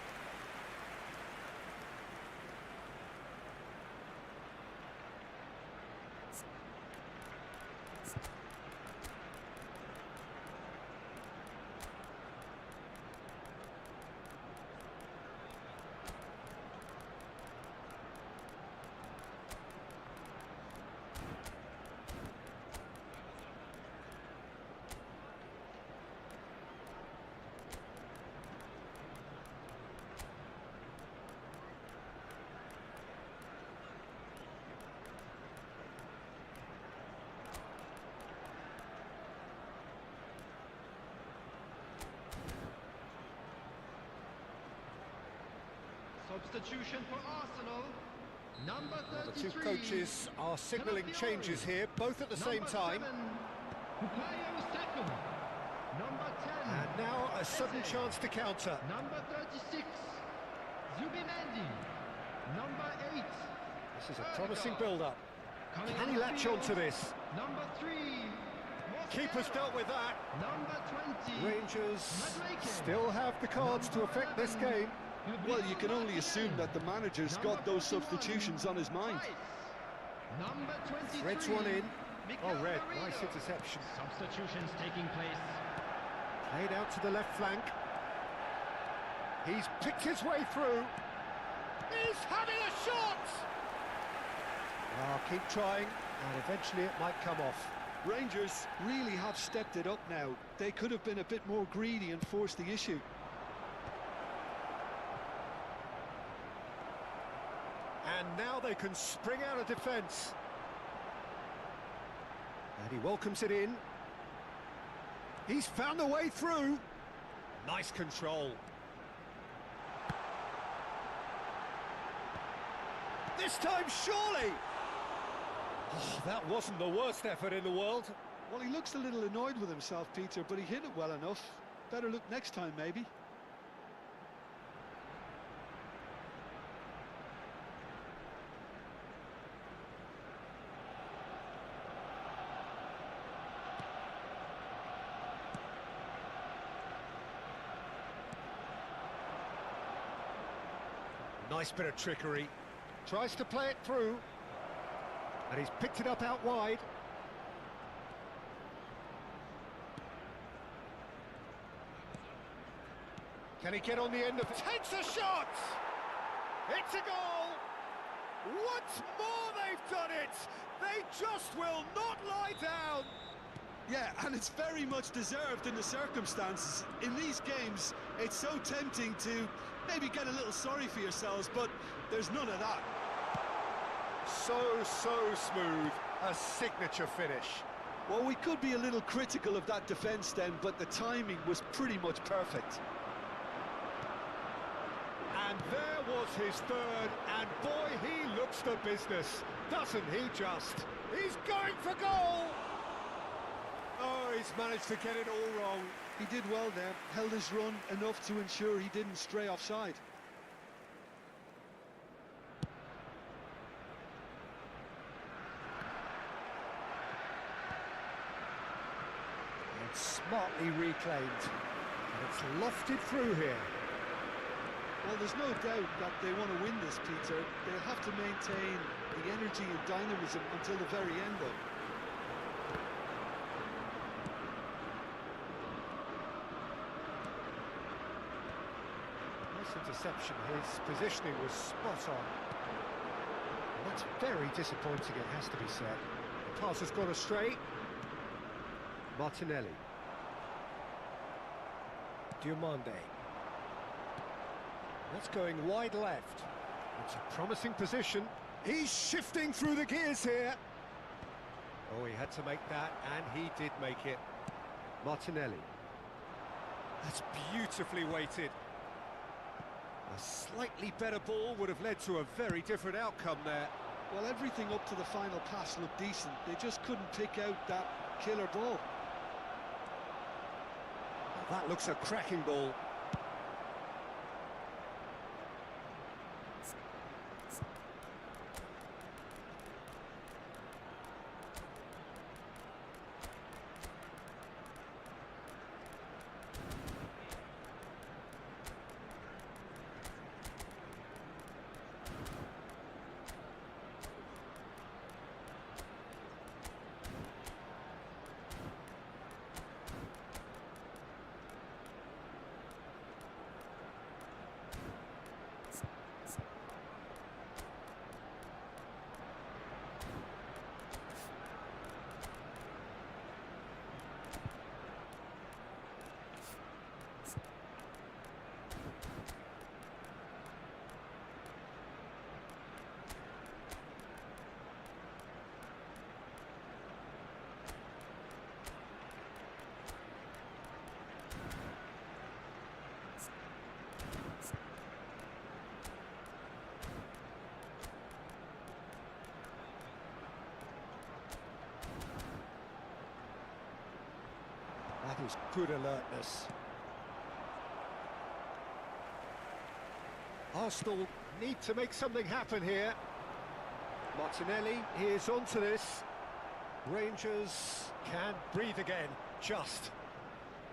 Substitution for Arsenal. Number 33. The two coaches are signalling changes here, both at the same time. Number 10. And now a sudden chance to counter. Number 36. Zubimendi. Number 8. This is a promising build-up. Can he latch on to this? Number 3. Keeper's dealt with that. Number 20. Rangers still have the cards to affect this game. Well, you can only assume that the manager's got those substitutions on his mind. Number 23. Red's one in. Oh, Red, nice interception. Substitutions taking place. Played out to the left flank. He's picked his way through. He's having a shot! Oh, keep trying, and eventually it might come off. Rangers really have stepped it up now. They could have been a bit more greedy and forced the issue. And now they can spring out of defence. And he welcomes it in. He's found a way through. Nice control. This time, surely! Oh, that wasn't the worst effort in the world. Well, he looks a little annoyed with himself, Peter, but he hit it well enough. Better look next time, maybe. Nice bit of trickery. Tries to play it through. And he's picked it up out wide. Can he get on the end of it? Takes a shot! It's a goal! Once more they've done it! They just will not lie down! Yeah, and it's very much deserved in the circumstances. In these games, it's so tempting to maybe get a little sorry for yourselves, but there's none of that. So smooth. A signature finish. Well, we could be a little critical of that defence then, but the timing was pretty much perfect. And there was his third, and boy, he looks the business, doesn't he just? He's going for goal! Oh, he's managed to get it all wrong. He did well there, held his run enough to ensure he didn't stray offside. It's smartly reclaimed, and it's lofted through here. Well, there's no doubt that they want to win this, Peter. They'll have to maintain the energy and dynamism until the very end, though. Nice interception. His positioning was spot on. And that's very disappointing, it has to be said. The pass has gone astray. Martinelli. Diomande. That's going wide left. It's a promising position. He's shifting through the gears here. Oh, he had to make that, and he did make it. Martinelli. That's beautifully weighted. A slightly better ball would have led to a very different outcome there. Well, everything up to the final pass looked decent. They just couldn't pick out that killer ball. That looks a cracking ball. That is good alertness. Arsenal need to make something happen here. Martinelli is onto this. Rangers can breathe again, just.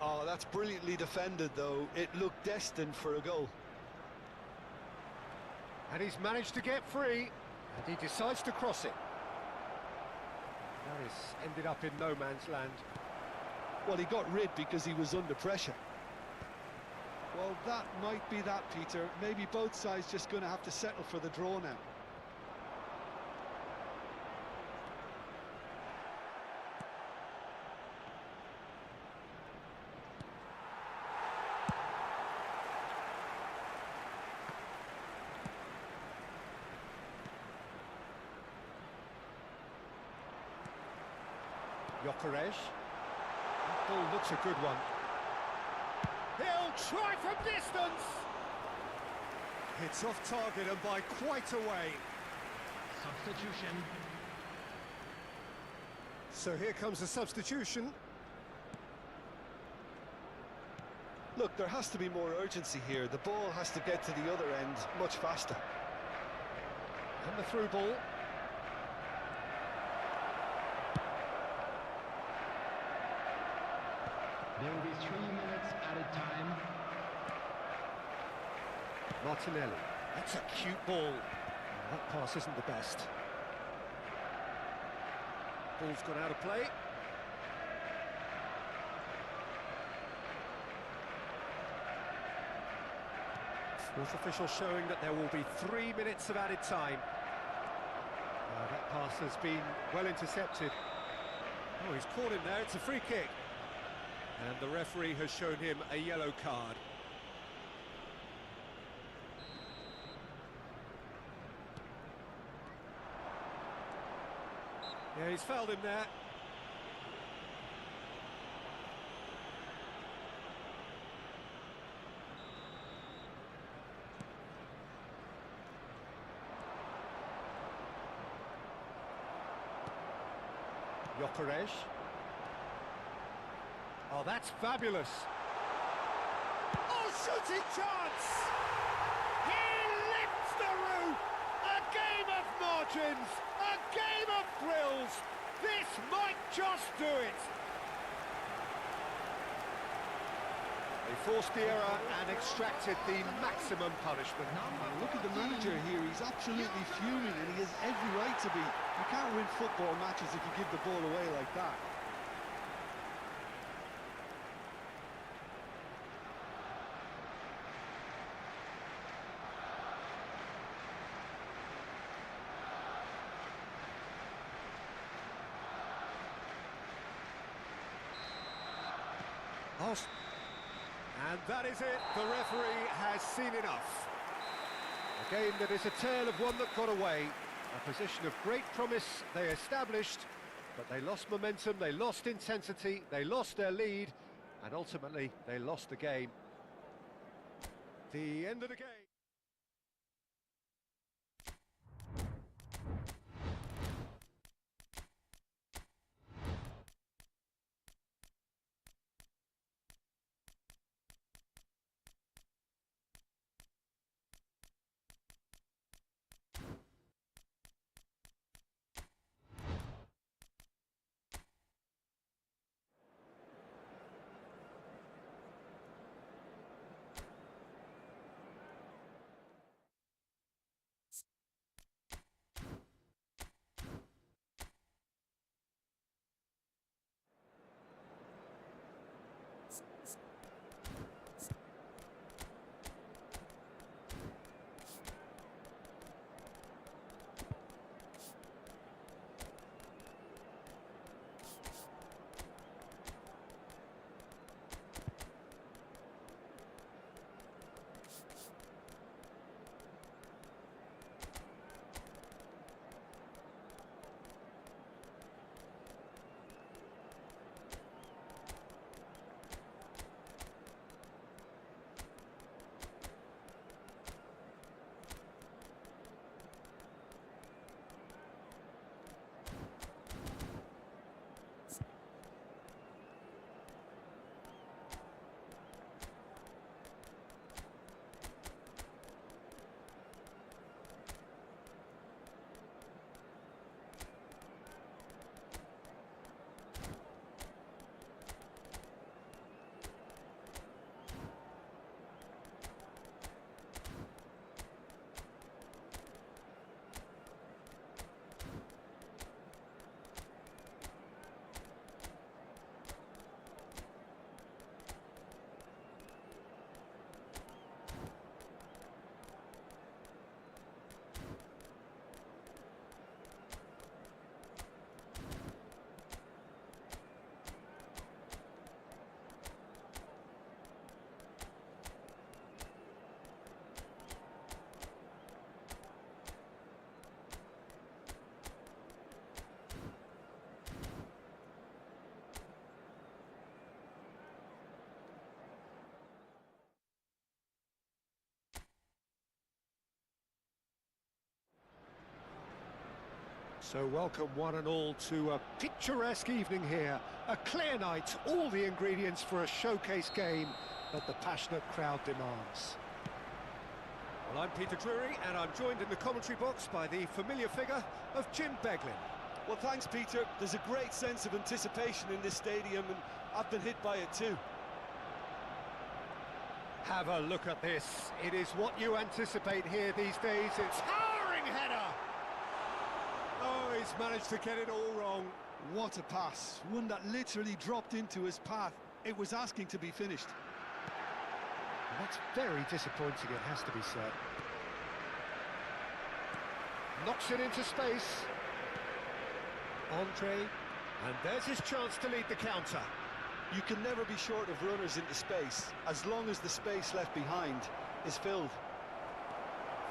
Oh, that's brilliantly defended, though. It looked destined for a goal. And he's managed to get free, and he decides to cross it. That is ended up in no man's land. Well, he got rid because he was under pressure. Well, that might be that, Peter. Maybe both sides just going to have to settle for the draw now. Gyökeres. That ball looks a good one. He'll try from distance! It's off target and by quite a way. Substitution. So here comes the substitution. Look, there has to be more urgency here. The ball has to get to the other end much faster. And the through ball. There will be 3 minutes added time. Martinelli. That's a cute ball. That pass isn't the best. Ball's gone out of play. Fourth official showing that there will be 3 minutes of added time. That pass has been well intercepted. Oh, he's caught him there. It's a free kick. And the referee has shown him a yellow card. Yeah, he's fouled him there. Gyökeres. Oh, that's fabulous. Oh, shooting chance! He lifts the roof! A game of margins! A game of thrills! This might just do it! They forced the error and extracted the maximum punishment. Look at the manager here. He's absolutely fuming and he has every right to be. You can't win football matches if you give the ball away like that. And that is it, the referee has seen enough. A game that is a tale of one that got away, a position of great promise they established, but they lost momentum, they lost intensity, they lost their lead, and ultimately they lost the game. The end of the game. So welcome one and all to a picturesque evening here. A clear night, all the ingredients for a showcase game that the passionate crowd demands. Well, I'm Peter Drury, and I'm joined in the commentary box by the familiar figure of Jim Beglin. Well, thanks, Peter. There's a great sense of anticipation in this stadium, and I've been hit by it too. Have a look at this. It is what you anticipate here these days. It's towering header. Oh, he's managed to get it all wrong. What a pass, one that literally dropped into his path. It was asking to be finished. And that's very disappointing, it has to be said. Knocks it into space. Andre, and there's his chance to lead the counter. You can never be short of runners into space, as long as the space left behind is filled.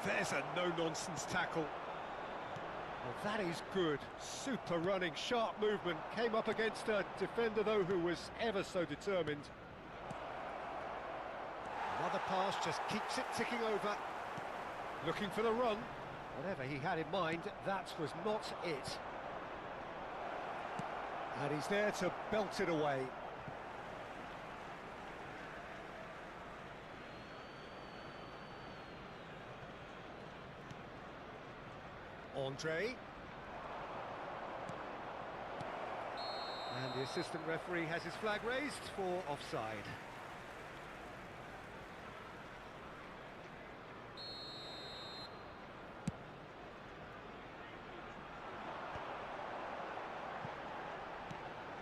There's a no-nonsense tackle. Well, that is good. Super running, sharp movement. Came up against a defender, though, who was ever so determined. Another pass just keeps it ticking over. Looking for the run. Whatever he had in mind, that was not it. And he's there to belt it away. Andre. And the assistant referee has his flag raised for offside.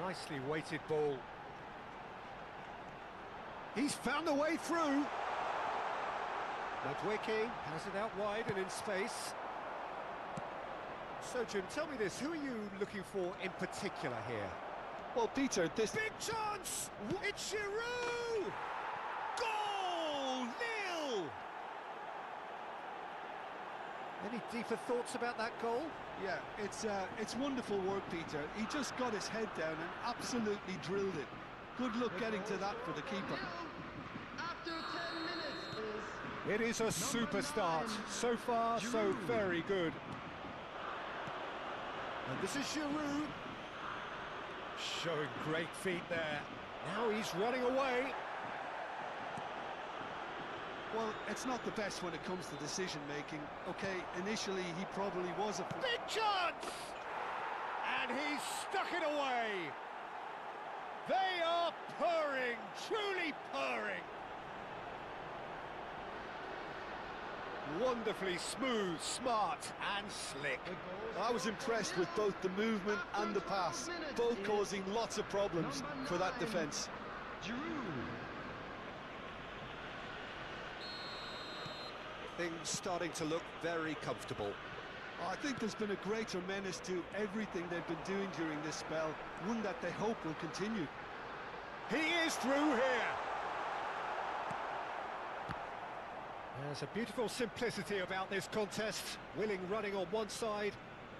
Nicely weighted ball. He's found a way through. Madweke has it out wide and in space. So, Jim, tell me this, who are you looking for in particular here? Well, Peter, this... Big chance! It's Giroud! Goal! Nil! Any deeper thoughts about that goal? Yeah, it's wonderful work, Peter. He just got his head down and absolutely drilled it. Good luck getting to that for the keeper. After 10 minutes is... It is a super start. So far, so very good. And this is Giroud. Showing great feet there. Now he's running away. Well, it's not the best when it comes to decision-making. Okay, initially he probably was a... Big chance! And he's stuck it away. They are purring, truly purring. Wonderfully smooth, smart and slick. I was impressed with both the movement and the pass, both causing lots of problems for that defence. Things starting to look very comfortable. I think there's been a greater menace to everything they've been doing during this spell, one that they hope will continue. He is through here. There's a beautiful simplicity about this contest. Willing running on one side,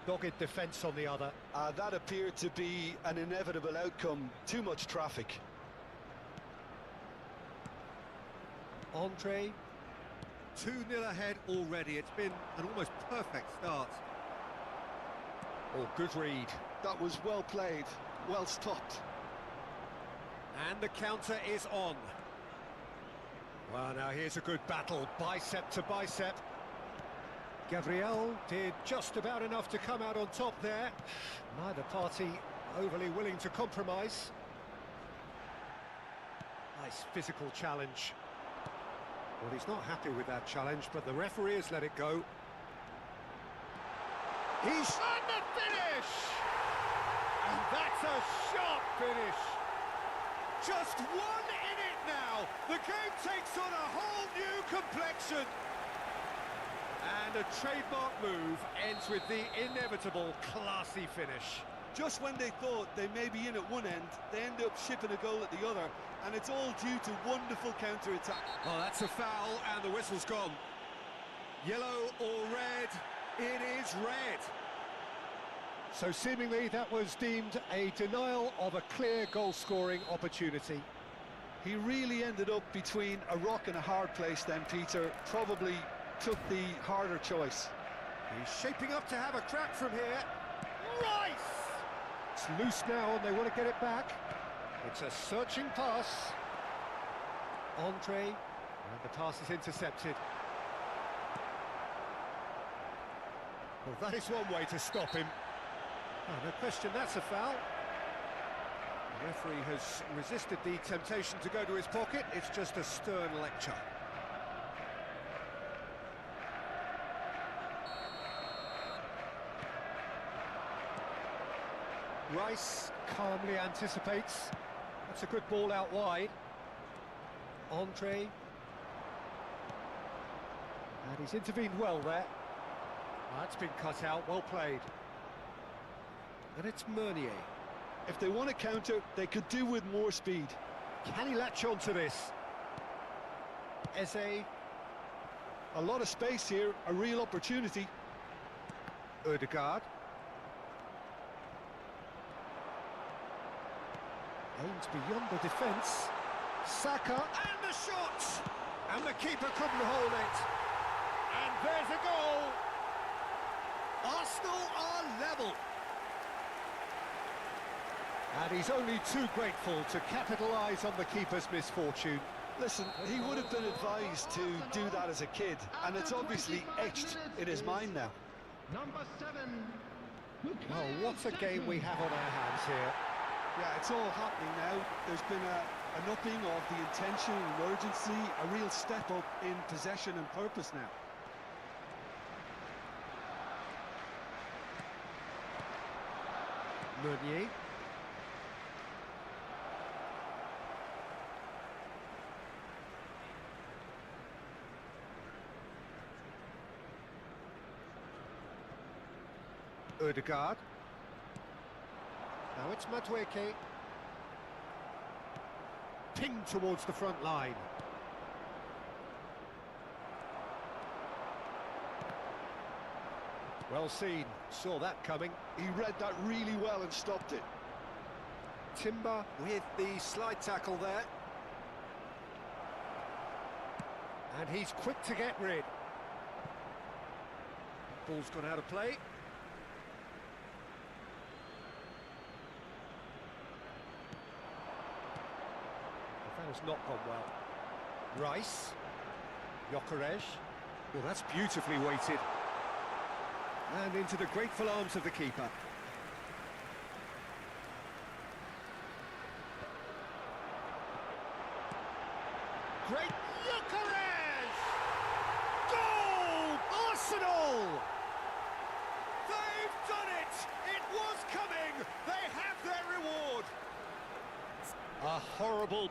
dogged defence on the other. That appeared to be an inevitable outcome. Too much traffic. Andre. 2-0 ahead already. It's been an almost perfect start. Oh, good read. That was well played, well stopped. And the counter is on. Well, now here's a good battle, bicep to bicep. Gabriel did just about enough to come out on top there. Neither party overly willing to compromise. Nice physical challenge. Well, he's not happy with that challenge, but the referee has let it go. He's on the finish! And that's a sharp finish. Just one in it now. The game takes on a whole new complexion. And a trademark move ends with the inevitable classy finish. Just when they thought they may be in at one end, they end up shipping a goal at the other, and it's all due to wonderful counter-attack. Oh, that's a foul, and the whistle's gone. Yellow or red? It is red. So seemingly that was deemed a denial of a clear goal-scoring opportunity. He really ended up between a rock and a hard place then, Peter. Probably took the harder choice. He's shaping up to have a crack from here. Rice! It's loose now and they want to get it back. It's a searching pass. Andre, and the pass is intercepted. Well, that is one way to stop him. Oh, no question, that's a foul. The referee has resisted the temptation to go to his pocket. It's just a stern lecture. Rice calmly anticipates. That's a good ball out wide. Andre. And he's intervened well there. That's been cut out, well played. And it's Meunier. If they want to counter, they could do with more speed. Can he latch on to this? Eze. A lot of space here, a real opportunity. Ødegaard. Aims beyond the defence. Saka, and the shot! And the keeper couldn't hold it. And there's a goal! Arsenal are level. And he's only too grateful to capitalise on the keeper's misfortune. Listen, he would have been advised to do that as a kid, and it's obviously etched in his mind now. Number 7. Well, what a game we have on our hands here. Yeah, it's all happening now. There's been an upping of the intention and urgency, a real step up in possession and purpose now. Meunier. Ødegaard. Now it's Madueke. Pinged towards the front line. Well seen, saw that coming. He read that really well and stopped it. Timber with the slide tackle there. And he's quick to get rid. Ball's gone out of play. That has not gone well. Rice. Gyökeres. Well, that's beautifully weighted. And into the grateful arms of the keeper. Great Gyökeres! Goal! Arsenal! They've done it! It was coming! They have their reward! A horrible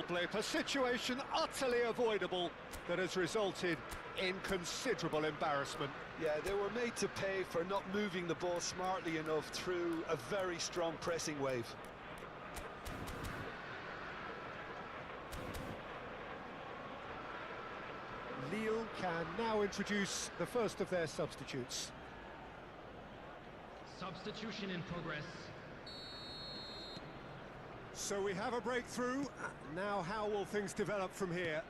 blip, a situation utterly avoidable that has resulted in considerable embarrassment. Yeah, they were made to pay for not moving the ball smartly enough through a very strong pressing wave. Lille can now introduce the first of their substitutes. Substitution in progress. So we have a breakthrough. Now how will things develop from here?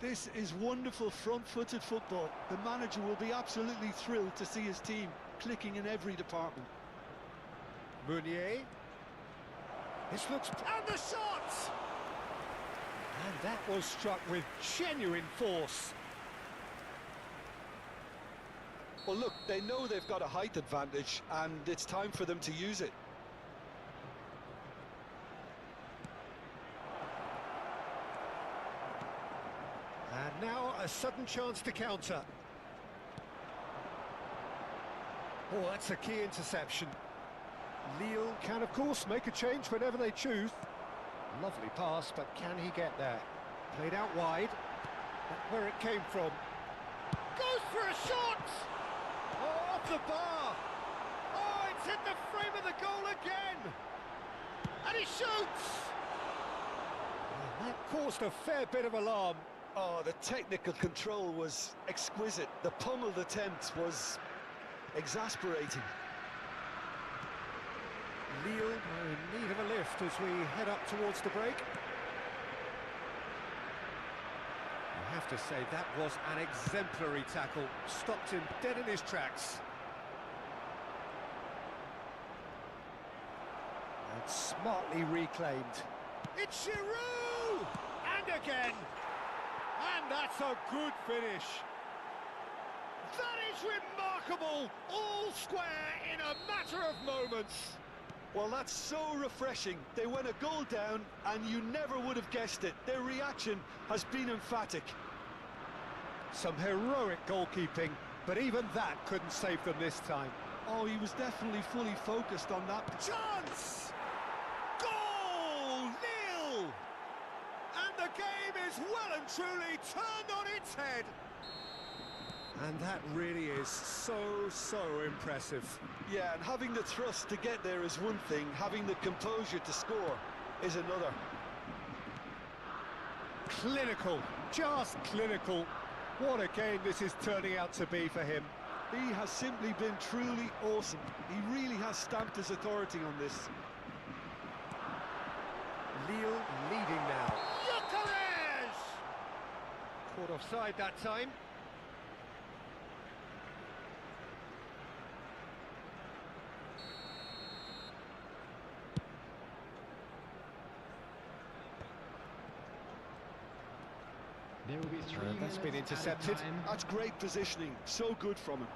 This is wonderful front-footed football. The manager will be absolutely thrilled to see his team clicking in every department. Meunier. This looks... And the shot! And that was struck with genuine force. Well, look, they know they've got a height advantage, and it's time for them to use it. And now a sudden chance to counter. Oh, that's a key interception. Lille can, of course, make a change whenever they choose. Lovely pass, but can he get there? Played out wide. That's where it came from. Goes for a shot! Oh, off the bar! Oh, it's hit the frame of the goal again! And he shoots! And that caused a fair bit of alarm. Oh, the technical control was exquisite. The pummeled attempt was exasperating. Lille are in need of a lift as we head up towards the break. I have to say, that was an exemplary tackle. Stopped him dead in his tracks. Smartly reclaimed. It's Giroud! And again! And that's a good finish. That is remarkable! All square in a matter of moments. Well, that's so refreshing. They went a goal down, and you never would have guessed it. Their reaction has been emphatic. Some heroic goalkeeping, but even that couldn't save them this time. Oh, he was definitely fully focused on that. Chance! Goal! Nil! And the game is well and truly turned on its head. And that really is so impressive. Yeah, and having the thrust to get there is one thing, having the composure to score is another. Clinical, just clinical. What a game this is turning out to be for him. He has simply been truly awesome. He really has stamped his authority on this. Lille leading now. Gyökeres! Caught offside that time. There will be 3 That's been minutes intercepted. added time. That's great positioning, so good from him.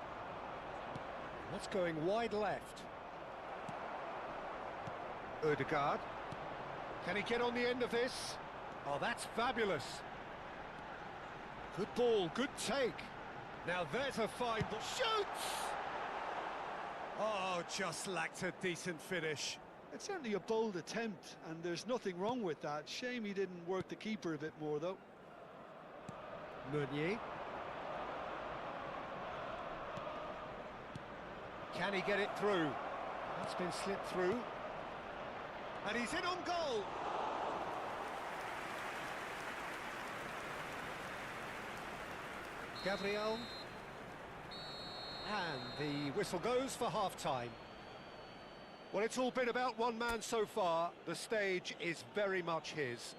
That's going wide left. Ødegaard. Can he get on the end of this? Oh, that's fabulous. Good ball, good take. Now there's a fine ball. Shoots! Oh, just lacked a decent finish. It's certainly a bold attempt, and there's nothing wrong with that. Shame he didn't work the keeper a bit more, though. Meunier. Can he get it through? That's been slipped through. And he's in on goal. Gabriel. And the whistle goes for half-time. Well, it's all been about one man so far. The stage is very much his.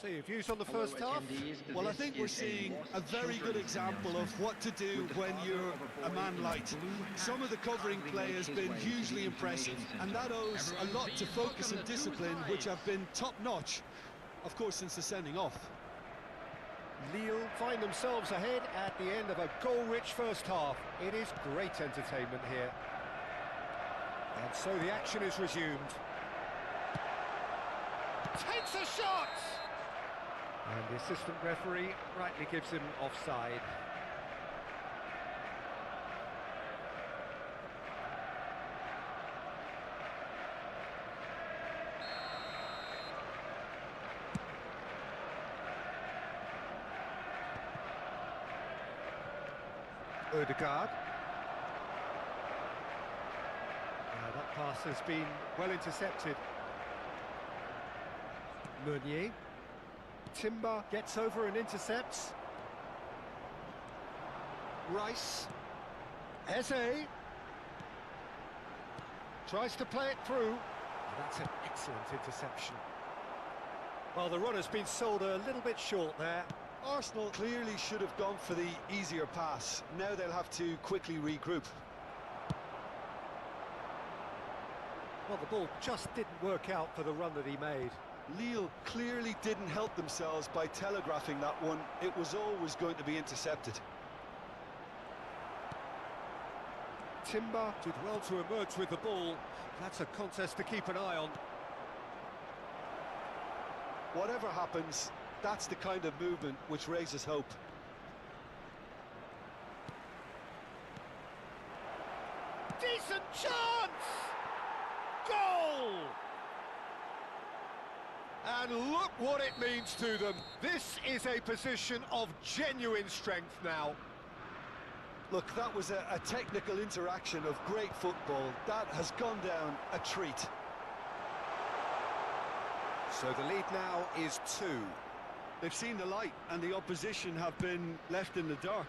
So your views on the first half? Well, I think we're seeing a very good example of what to do when you're a man light. Some of the covering play has been hugely impressive, and that owes a lot to focus and discipline, which have been top-notch, of course, since the sending off. Lille find themselves ahead at the end of a goal-rich first half. It is great entertainment here. And so the action is resumed. Takes a shot! And the assistant referee rightly gives him offside. Ødegaard. That pass has been well intercepted. Meunier. Timber gets over and intercepts. Rice. Eze. Tries to play it through. That's an excellent interception. Well, the run has been sold a little bit short there. Arsenal clearly should have gone for the easier pass. Now they'll have to quickly regroup. Well, the ball just didn't work out for the run that he made. Lille clearly didn't help themselves by telegraphing that one. It was always going to be intercepted. Timber. Did well to emerge with the ball. That's a contest to keep an eye on. Whatever happens, that's the kind of movement which raises hope. Decent chance! Goal! And look what it means to them. This is a position of genuine strength now. Look, that was a technical interaction of great football. That has gone down a treat. So the lead now is 2. They've seen the light, and the opposition have been left in the dark.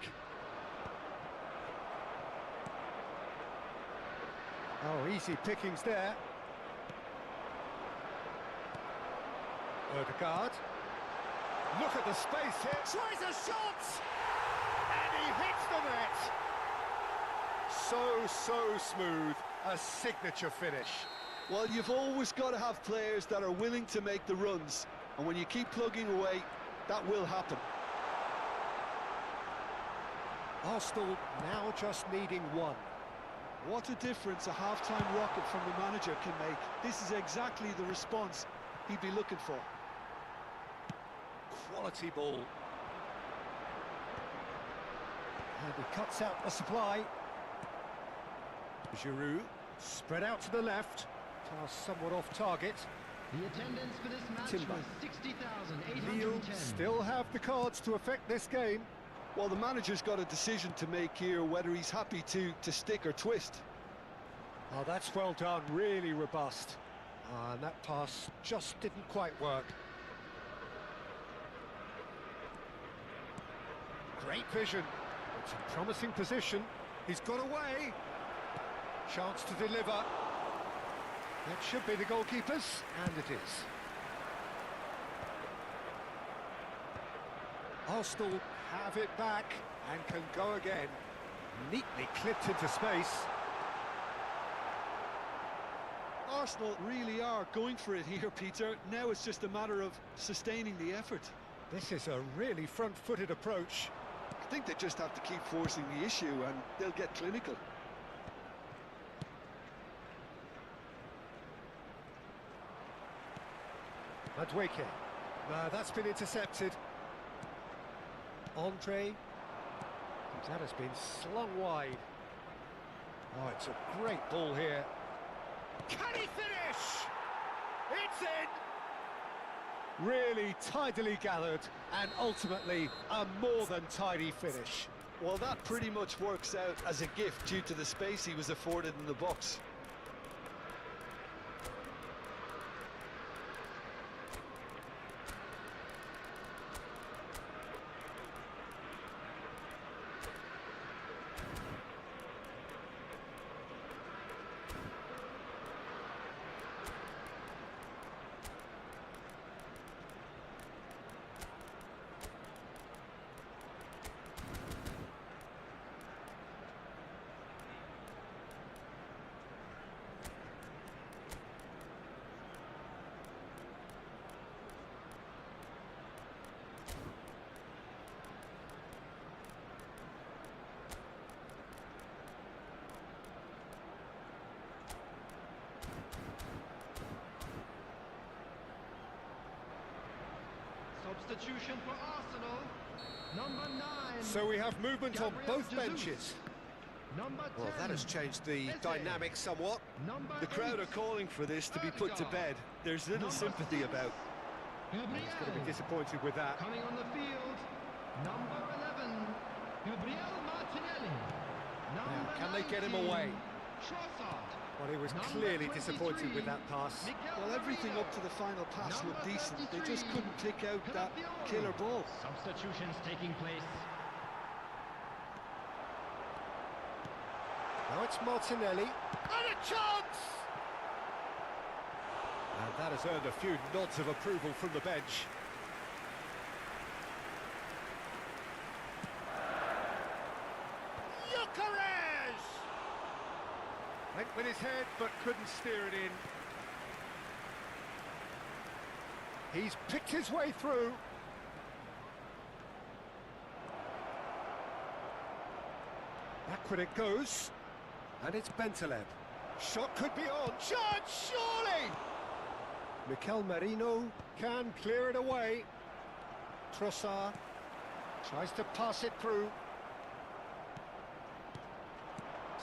Oh, easy pickings there. Ødegaard. Look at the space here. Tries a shot! And he hits the net. So smooth. A signature finish. Well, you've always got to have players that are willing to make the runs, and when you keep plugging away, that will happen. Arsenal now just needing one. What a difference a half-time rocket from the manager can make. This is exactly the response he'd be looking for. Quality ball. And he cuts out the supply. Giroud, spread out to the left. Pass somewhat off target. The attendance for this match Timber. was Lille 60,810. still have the cards to affect this game. Well, the manager's got a decision to make here, whether he's happy to stick or twist. Oh, that's well done, really robust. And that pass just didn't quite work. Great vision. It's a promising position. He's got away. Chance to deliver. That should be the goalkeeper's, and it is. Arsenal have it back and can go again. Neatly clipped into space. Arsenal really are going for it here, Peter. Now it's just a matter of sustaining the effort. This is a really front-footed approach. I think they just have to keep forcing the issue and they'll get clinical. Madueke. That's been intercepted. Andre. That has been slung wide. Oh, it's a great ball here. Can he finish? It's in! Really tidily gathered, and ultimately a more than tidy finish. Well, that pretty much works out as a gift due to the space he was afforded in the box. Substitution for Arsenal. Number 9. So we have movement on Gabriel both Jesus. benches. Number 10. Well, that has changed the Messi. dynamic somewhat. Number The crowd 8. are calling for this to be put to Odegaard. bed. There's little Number sympathy 6. about. Gabriel. He's going to be disappointed with that. Coming on the field. Number 11. Gabriel Martinelli. Number can they get him 19, away? Trossard. Well, he was Number clearly 23, disappointed with that pass. Miguel Well, everything Merino. up to the final pass Number looked decent. They 33, just couldn't pick out that Calafiori. killer ball. Substitutions taking place. Now it's Martinelli. And a chance! And that has earned a few nods of approval from the bench. Gyökeres! Went with his head, but couldn't steer it in. He's picked his way through. Backward it goes. And it's Bentaleb. Shot could be on. Chance, surely! Mikel Merino can clear it away. Trossard tries to pass it through.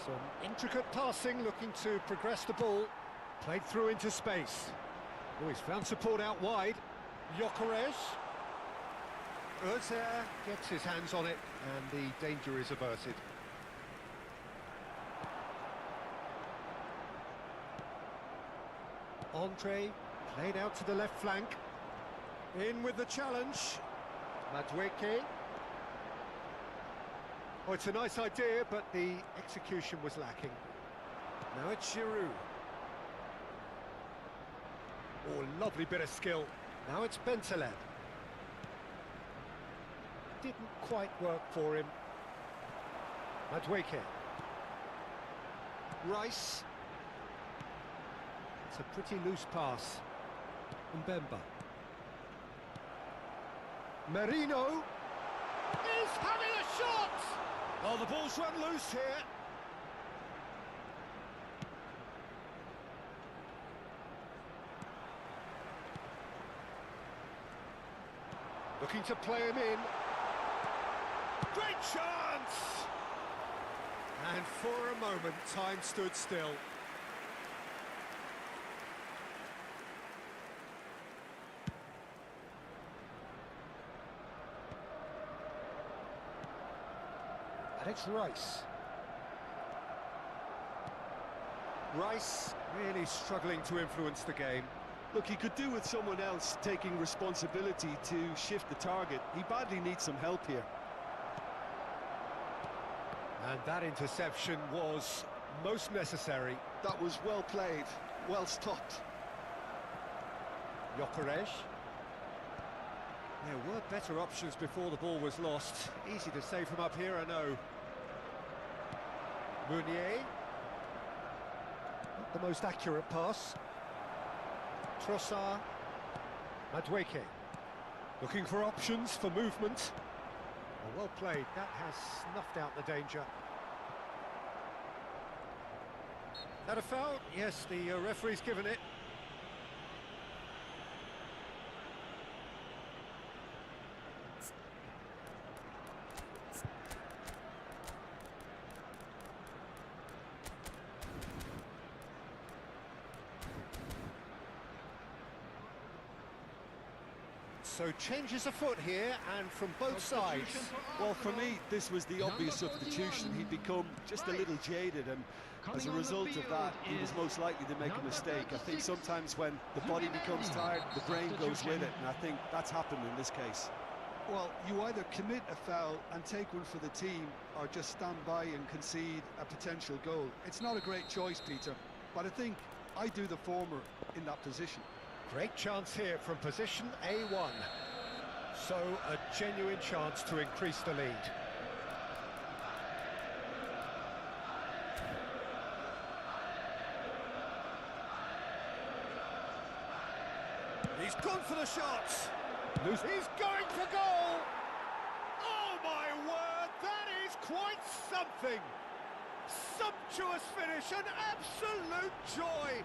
Some intricate passing, looking to progress the ball. Played through into space. Oh, he's found support out wide. Gyökeres. Özil gets his hands on it, and the danger is averted. Andre played out to the left flank. In with the challenge. Madueke. Oh, it's a nice idea, but the execution was lacking. Now it's Giroud. Oh, lovely bit of skill. Now it's Bentaleb. Didn't quite work for him. Madueke. Rice. It's a pretty loose pass. Mbemba. Merino is having a shot! Oh, the ball's run loose here. Looking to play him in. Great chance! And for a moment, time stood still. And it's Rice. Rice really struggling to influence the game. Look, he could do with someone else taking responsibility to shift the target. He badly needs some help here. And that interception was most necessary. That was well played, well stopped. Gyökeres. There were better options before the ball was lost. Easy to say from up here, I know. Meunier. Not the most accurate pass. Trossard. Madueke. Looking for options for movement. Well played, that has snuffed out the danger. That a foul? Yes, the referee's given it. So changes afoot here, and from both sides. Well, for me, this was the obvious substitution. He'd become just a little jaded, and as a result of that, he was most likely to make a mistake. I think sometimes when the body becomes tired, the brain goes with it, and I think that's happened in this case. Well, you either commit a foul and take one for the team, or just stand by and concede a potential goal. It's not a great choice, Peter, but I think I do the former in that position. Great chance here from position A1. So a genuine chance to increase the lead. He's gone for the shots. He's going for goal! Oh my word, that is quite something. Sumptuous finish, an absolute joy.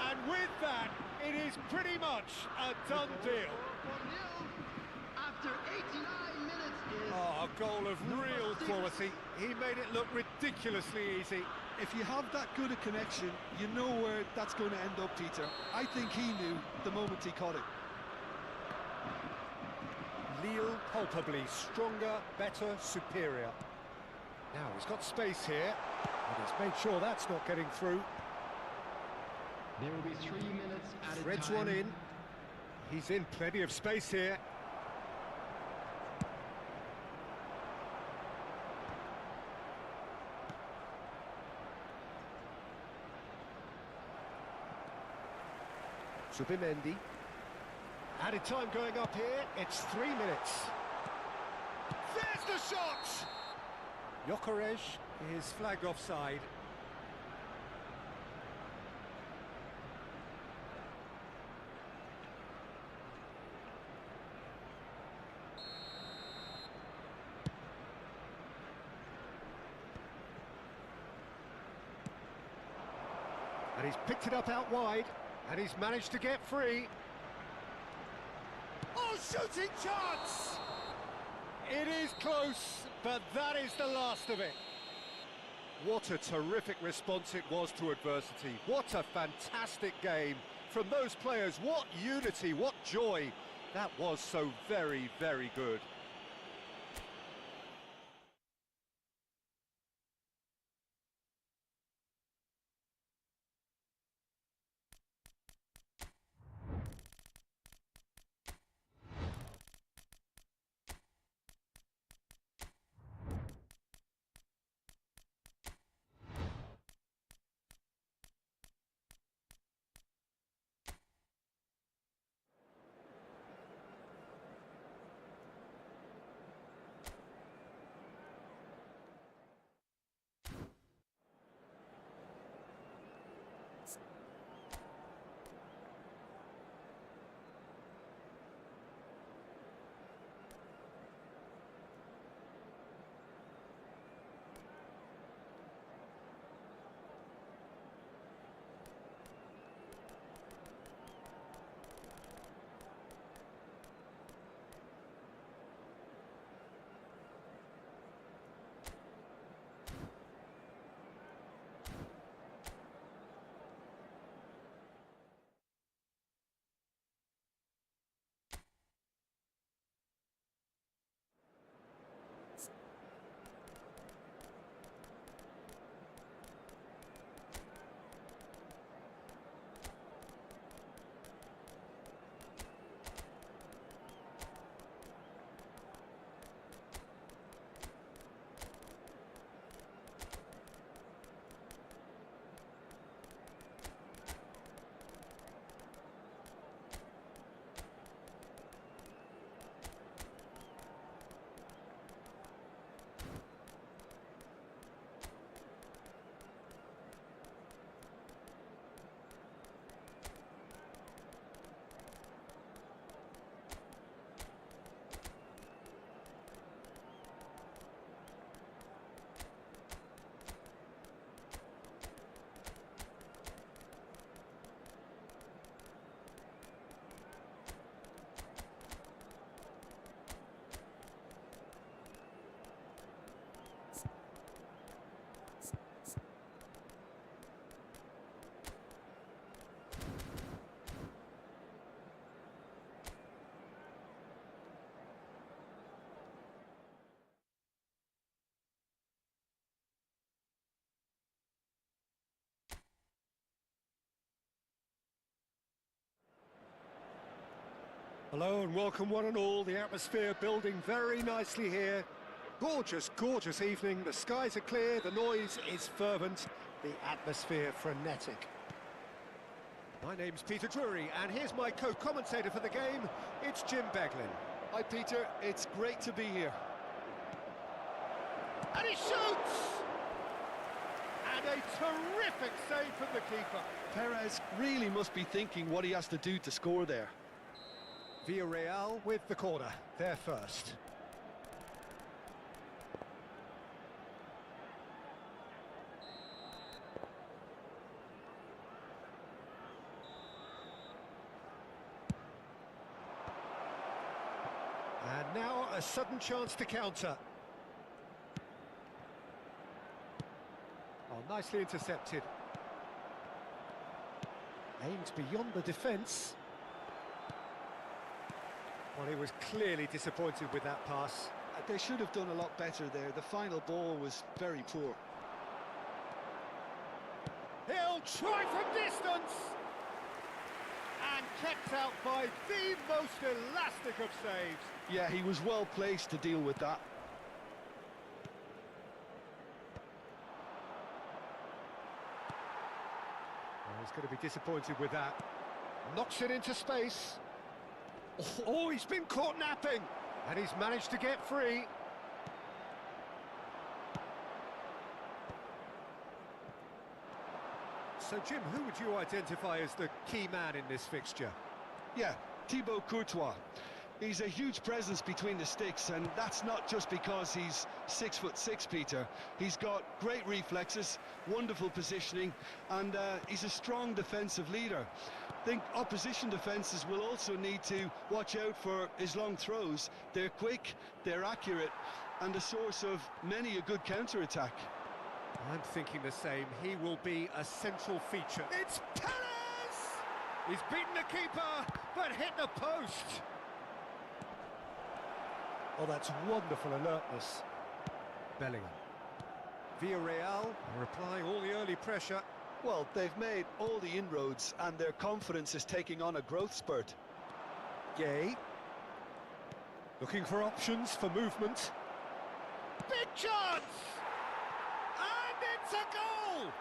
And with that, it is pretty much a done deal. After 89 minutes is... Oh, a goal of real quality. He made it look ridiculously easy. If you have that good a connection, you know where that's going to end up, Peter. I think he knew the moment he caught it. Lille palpably stronger, better, superior. Now he's got space here, and he's made sure that's not getting through. There will be 3 minutes at a Threads time. one in. He's in plenty of space here. Subimendi. Added time going up here. It's 3 minutes. There's the shot! Gyökeres is flagged offside. And he's picked it up out wide, and he's managed to get free. Oh, shooting chance! It is close, but that is the last of it. What a terrific response it was to adversity. What a fantastic game from those players. What unity, what joy. That was so very, very good. Hello and welcome one and all. The atmosphere building very nicely here. Gorgeous, gorgeous evening. The skies are clear, the noise is fervent, the atmosphere frenetic. My name's Peter Drury, and here's my co-commentator for the game. It's Jim Beglin. Hi, Peter. It's great to be here. And he shoots! And a terrific save from the keeper. Perez really must be thinking what he has to do to score there. Villarreal with the corner, they're first. And now a sudden chance to counter. Oh, nicely intercepted. Aimed beyond the defence. Well, he was clearly disappointed with that pass. They should have done a lot better there. The final ball was very poor. He'll try from distance! And kept out by the most elastic of saves. Yeah, he was well placed to deal with that. Oh, he's going to be disappointed with that. Knocks it into space. Oh, he's been caught napping, and he's managed to get free. So, Jim, who would you identify as the key man in this fixture? Yeah, Thibaut Courtois. He's a huge presence between the sticks, and that's not just because he's 6'6", Peter. He's got great reflexes, wonderful positioning, and he's a strong defensive leader. I think opposition defences will also need to watch out for his long throws. They're quick, they're accurate, and a source of many a good counter-attack. I'm thinking the same. He will be a central feature. It's Perez! He's beaten the keeper, but hit the post. Oh, that's wonderful alertness. Bellingham. Villarreal are applying all the early pressure. Well, they've made all the inroads, and their confidence is taking on a growth spurt. Gay. Looking for options for movement. Big chance! And it's a goal!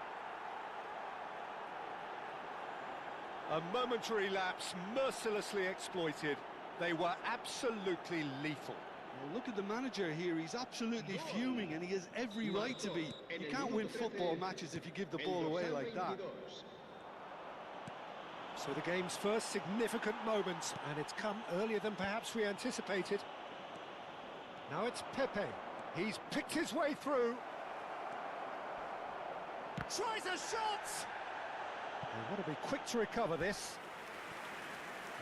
A momentary lapse mercilessly exploited. They were absolutely lethal. Well, look at the manager here. He's absolutely fuming, and he has every right to be. You can't win football matches if you give the ball away like that. So the game's first significant moment, and it's come earlier than perhaps we anticipated. Now it's Pepe. He's picked his way through. Tries a shot! They want to be quick to recover this.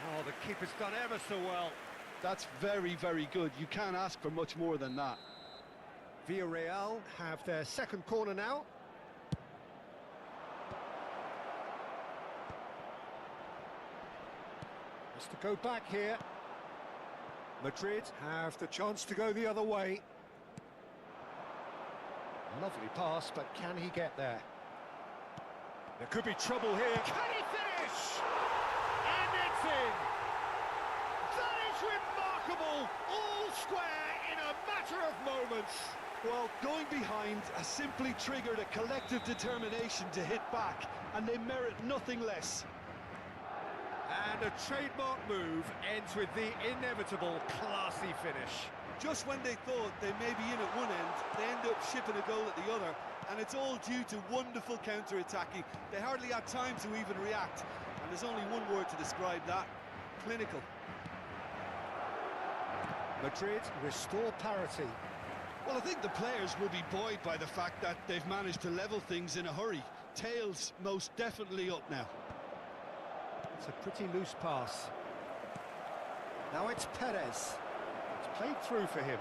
Oh, the keeper's done ever so well. That's very, very good. You can't ask for much more than that. Villarreal have their second corner now. Has to go back here. Madrid have the chance to go the other way. Lovely pass, but can he get there? There could be trouble here. Can he finish? And it's in! That is remarkable! All square in a matter of moments. Well, going behind has simply triggered a collective determination to hit back, and they merit nothing less. And a trademark move ends with the inevitable classy finish. Just when they thought they may be in at one end, they end up shipping a goal at the other, and it's all due to wonderful counter-attacking. They hardly had time to even react, and there's only one word to describe that: clinical. Madrid restore parity. Well, I think the players will be buoyed by the fact that they've managed to level things in a hurry. Tails most definitely up now. It's a pretty loose pass. Now it's Perez. It's played through for him.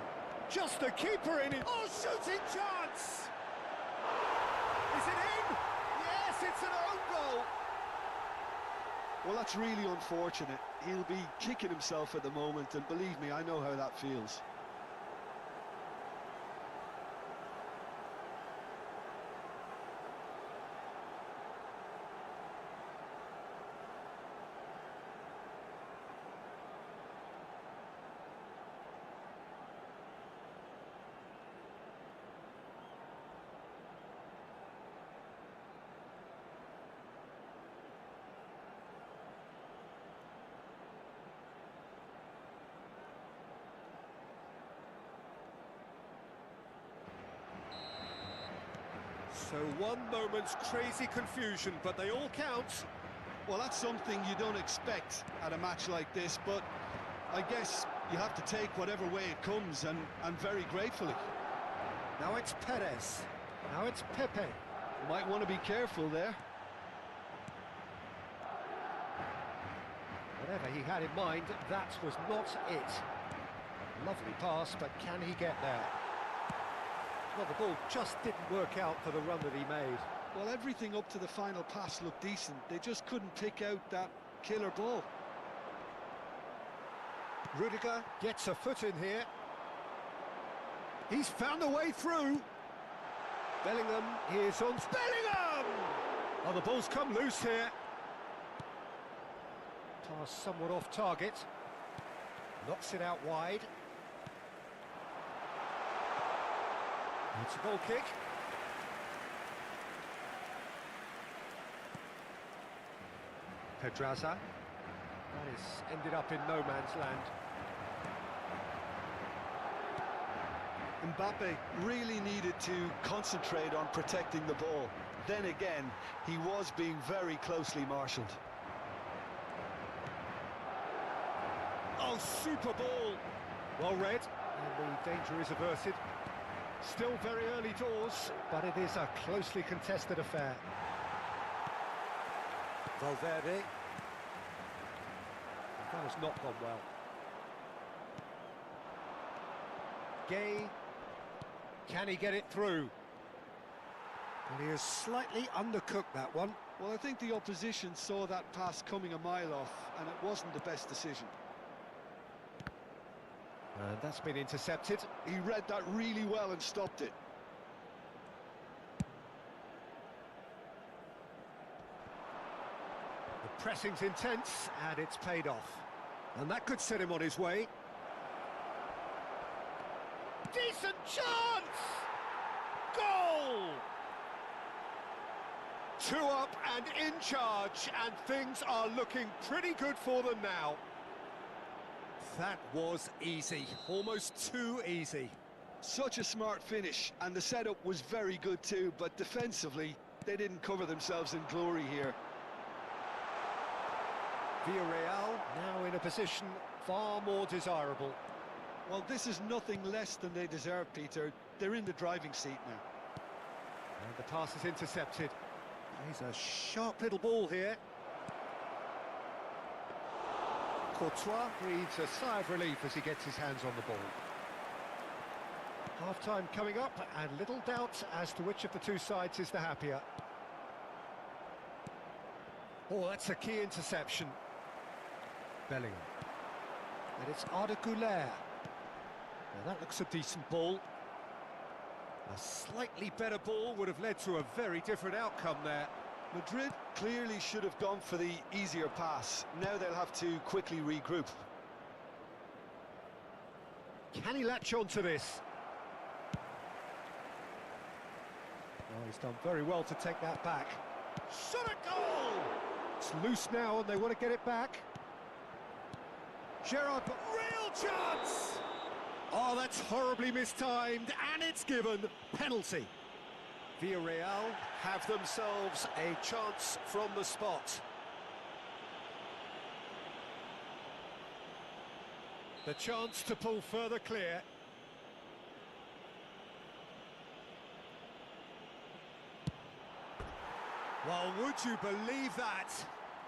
Just the keeper in it. Oh, shooting chance! Is it in? Yes, it's an own goal. Well, that's really unfortunate. He'll be kicking himself at the moment, and believe me, I know how that feels. So one moment's crazy confusion, but they all count. Well, that's something you don't expect at a match like this, but I guess you have to take whatever way it comes, and very gratefully. Now it's Perez. Now it's Pepe. Might want to be careful there. Whatever he had in mind, that was not it. Lovely pass, but can he get there? Well, the ball just didn't work out for the run that he made. Well, everything up to the final pass looked decent. They just couldn't pick out that killer ball. Rudiger gets a foot in here. He's found a way through. Bellingham is on. Bellingham! Oh, the ball's come loose here. Pass somewhat off target. Knocks it out wide. It's a goal kick. Pedraza. That is ended up in no man's land. Mbappe really needed to concentrate on protecting the ball. Then again, he was being very closely marshalled. Oh, super ball! Well read, and the danger is averted. Still very early doors, but it is a closely contested affair. Valverde. That has not gone well. Gay. Can he get it through? And he has slightly undercooked that one. Well, I think the opposition saw that pass coming a mile off, and it wasn't the best decision. And that's been intercepted. He read that really well and stopped it. The pressing's intense, and it's paid off. And that could set him on his way. Decent chance! Goal! 2 up and in charge, and things are looking pretty good for them now. That was easy, almost too easy. Such a smart finish, and the setup was very good too, but defensively, they didn't cover themselves in glory here. Villarreal now in a position far more desirable. Well, this is nothing less than they deserve, Peter. They're in the driving seat now. And the pass is intercepted. He's a sharp little ball here. Courtois breathes a sigh of relief as he gets his hands on the ball. Half-time coming up, and little doubt as to which of the two sides is the happier. Oh, that's a key interception. Bellingham. And it's Arda Güler. Now that looks a decent ball. A slightly better ball would have led to a very different outcome there. Madrid clearly should have gone for the easier pass. Now they'll have to quickly regroup. Can he latch on to this? Oh, he's done very well to take that back. Shot a goal! It's loose now and they want to get it back. Gerrard, real chance! Oh, that's horribly mistimed, and it's given. Penalty. Villarreal have themselves a chance from the spot. The chance to pull further clear. Well, would you believe that?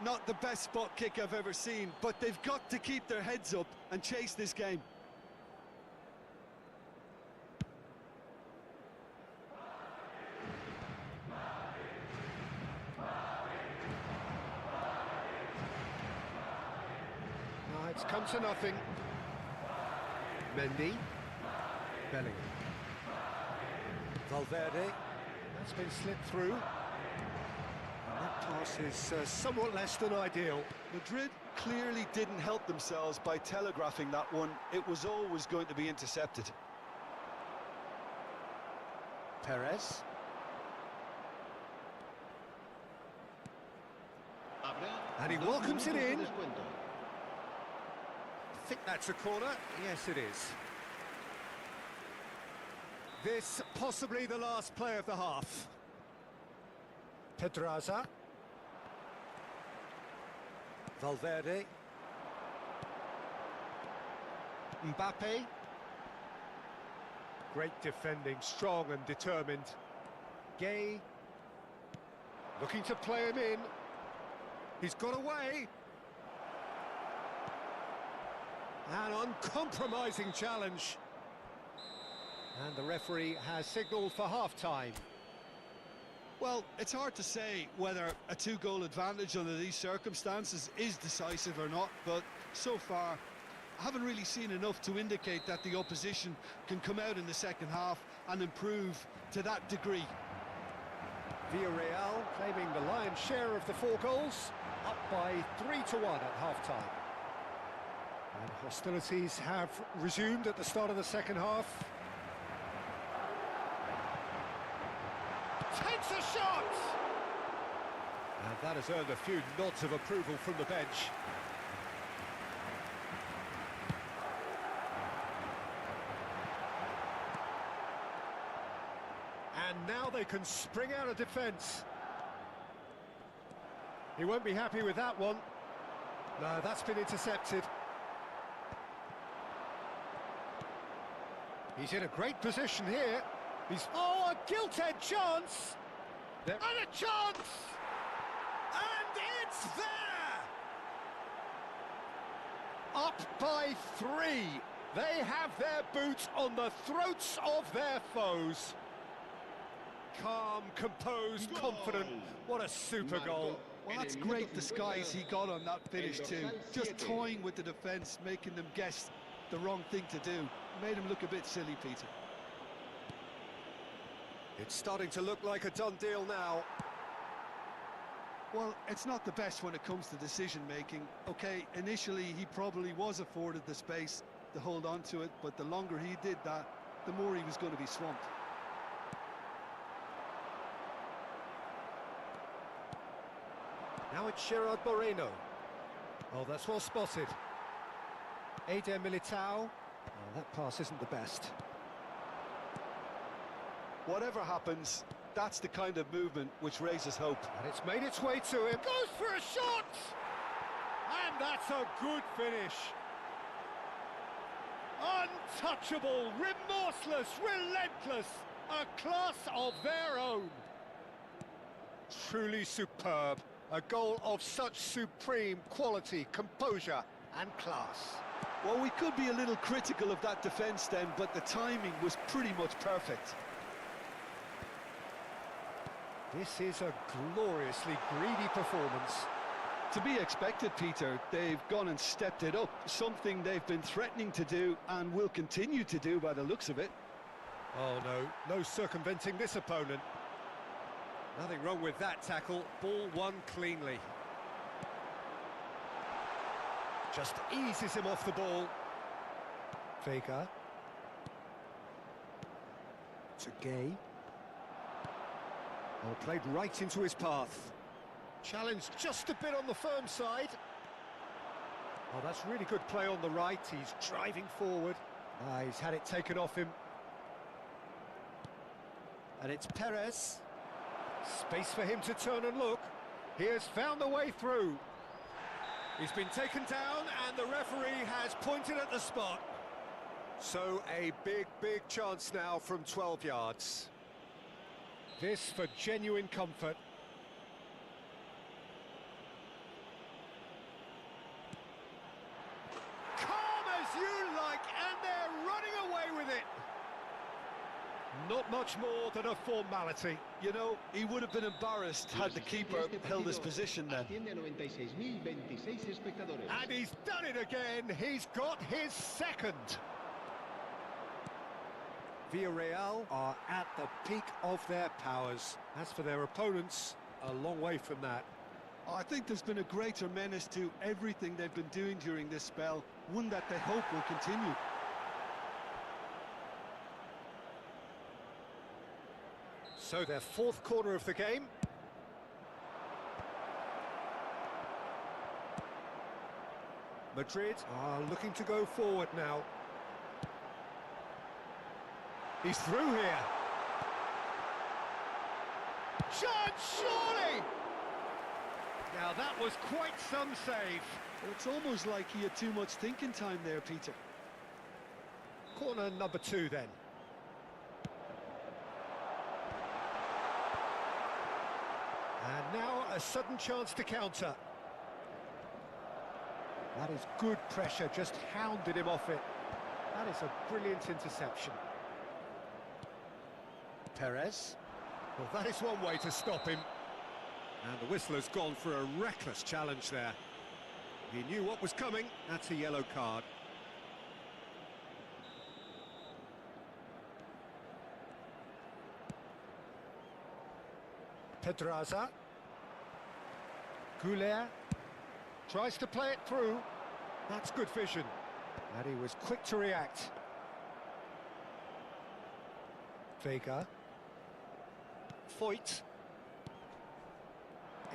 Not the best spot kick I've ever seen, but they've got to keep their heads up and chase this game. It's come to nothing. Mendy. Bellingham. Valverde. That's been slipped through. And that pass is somewhat less than ideal. Madrid clearly didn't help themselves by telegraphing that one. It was always going to be intercepted. Perez. And he welcomes it in. I think that's a corner. Yes, it is. This possibly the last play of the half. Pedraza. Valverde. Mbappe. Great defending, strong and determined. Gay. Looking to play him in. He's got away. An uncompromising challenge. And the referee has signalled for half-time. Well, it's hard to say whether a two-goal advantage under these circumstances is decisive or not, but so far I haven't really seen enough to indicate that the opposition can come out in the second half and improve to that degree. Villarreal claiming the lion's share of the 4 goals, up by 3-1 at half-time. And hostilities have resumed at the start of the second half. Takes a shot! And that has earned a few nods of approval from the bench. And now they can spring out of defence. He won't be happy with that one. No, that's been intercepted. He's in a great position here. He's... Oh, a gilt-edged chance! And a chance! And it's there! Up by 3. They have their boots on the throats of their foes. Calm, composed, confident. What a super goal. Well, that's great disguise he got on that finish too. Just toying with the defence, making them guess the wrong thing to do. Made him look a bit silly, Peter. It's starting to look like a done deal now. Well, it's not the best when it comes to decision-making. Okay, initially he probably was afforded the space to hold on to it, but the longer he did that, the more he was going to be swamped. Now it's Gerard Moreno. Oh, that's well spotted. Eder Militao. Oh, that pass isn't the best. Whatever happens, that's the kind of movement which raises hope. And it's made its way to him. Goes for a shot! And that's a good finish. Untouchable, remorseless, relentless. A class of their own. Truly superb. A goal of such supreme quality, composure and class. Well, we could be a little critical of that defence then, but the timing was pretty much perfect. This is a gloriously greedy performance. To be expected, Peter. They've gone and stepped it up, something they've been threatening to do and will continue to do by the looks of it. Oh no, no circumventing this opponent. Nothing wrong with that tackle, ball won cleanly. Just eases him off the ball. Vega. To Gay. Oh, played right into his path. Challenged just a bit on the firm side. Oh, that's really good play on the right. He's driving forward. He's had it taken off him. And it's Perez. Space for him to turn and look. He has found the way through. He's been taken down and the referee has pointed at the spot. So a big, big chance now from 12 yards. This for genuine comfort. Calm as you like, and they're running away with it. Not much more than a formality. You know, he would have been embarrassed had the keeper held his position then. And he's done it again. He's got his second. Villarreal are at the peak of their powers. As for their opponents, a long way from that. I think there's been a greater menace to everything they've been doing during this spell, one that they hope will continue. So their fourth corner of the game. Madrid are looking to go forward now. He's through here. chance, surely! Now that was quite some save. Well, it's almost like he had too much thinking time there, Peter. Corner number 2 then. And now a sudden chance to counter. That is good pressure, just hounded him off it. That is a brilliant interception. Perez. Well, that is one way to stop him. And the whistler's gone for a reckless challenge there. He knew what was coming. That's a yellow card. Pedraza. Goulet tries to play it through. That's good vision. And he was quick to react. Vega. Foyt.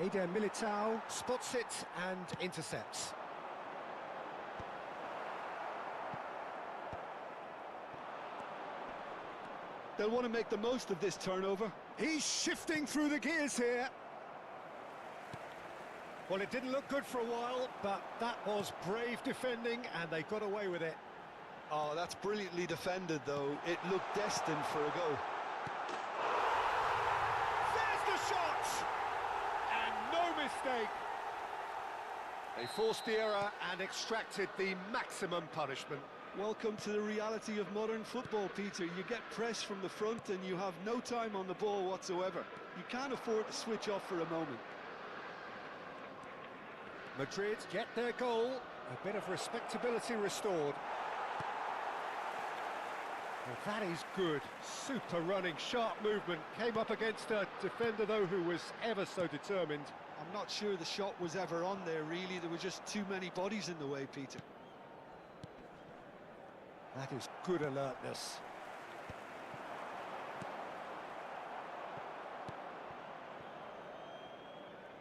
Eder Militao spots it and intercepts. They'll want to make the most of this turnover. He's shifting through the gears here. Well, it didn't look good for a while, but that was brave defending and they got away with it. Oh, that's brilliantly defended, though. It looked destined for a goal. There's the shot! And no mistake. They forced the error and extracted the maximum punishment. Welcome to the reality of modern football, Peter. You get press from the front and you have no time on the ball whatsoever. You can't afford to switch off for a moment. Madrid get their goal, a bit of respectability restored. Well, that is good, super running, sharp movement, came up against a defender though who was ever so determined. I'm not sure the shot was ever on there, really. There were just too many bodies in the way, Peter. That is good alertness.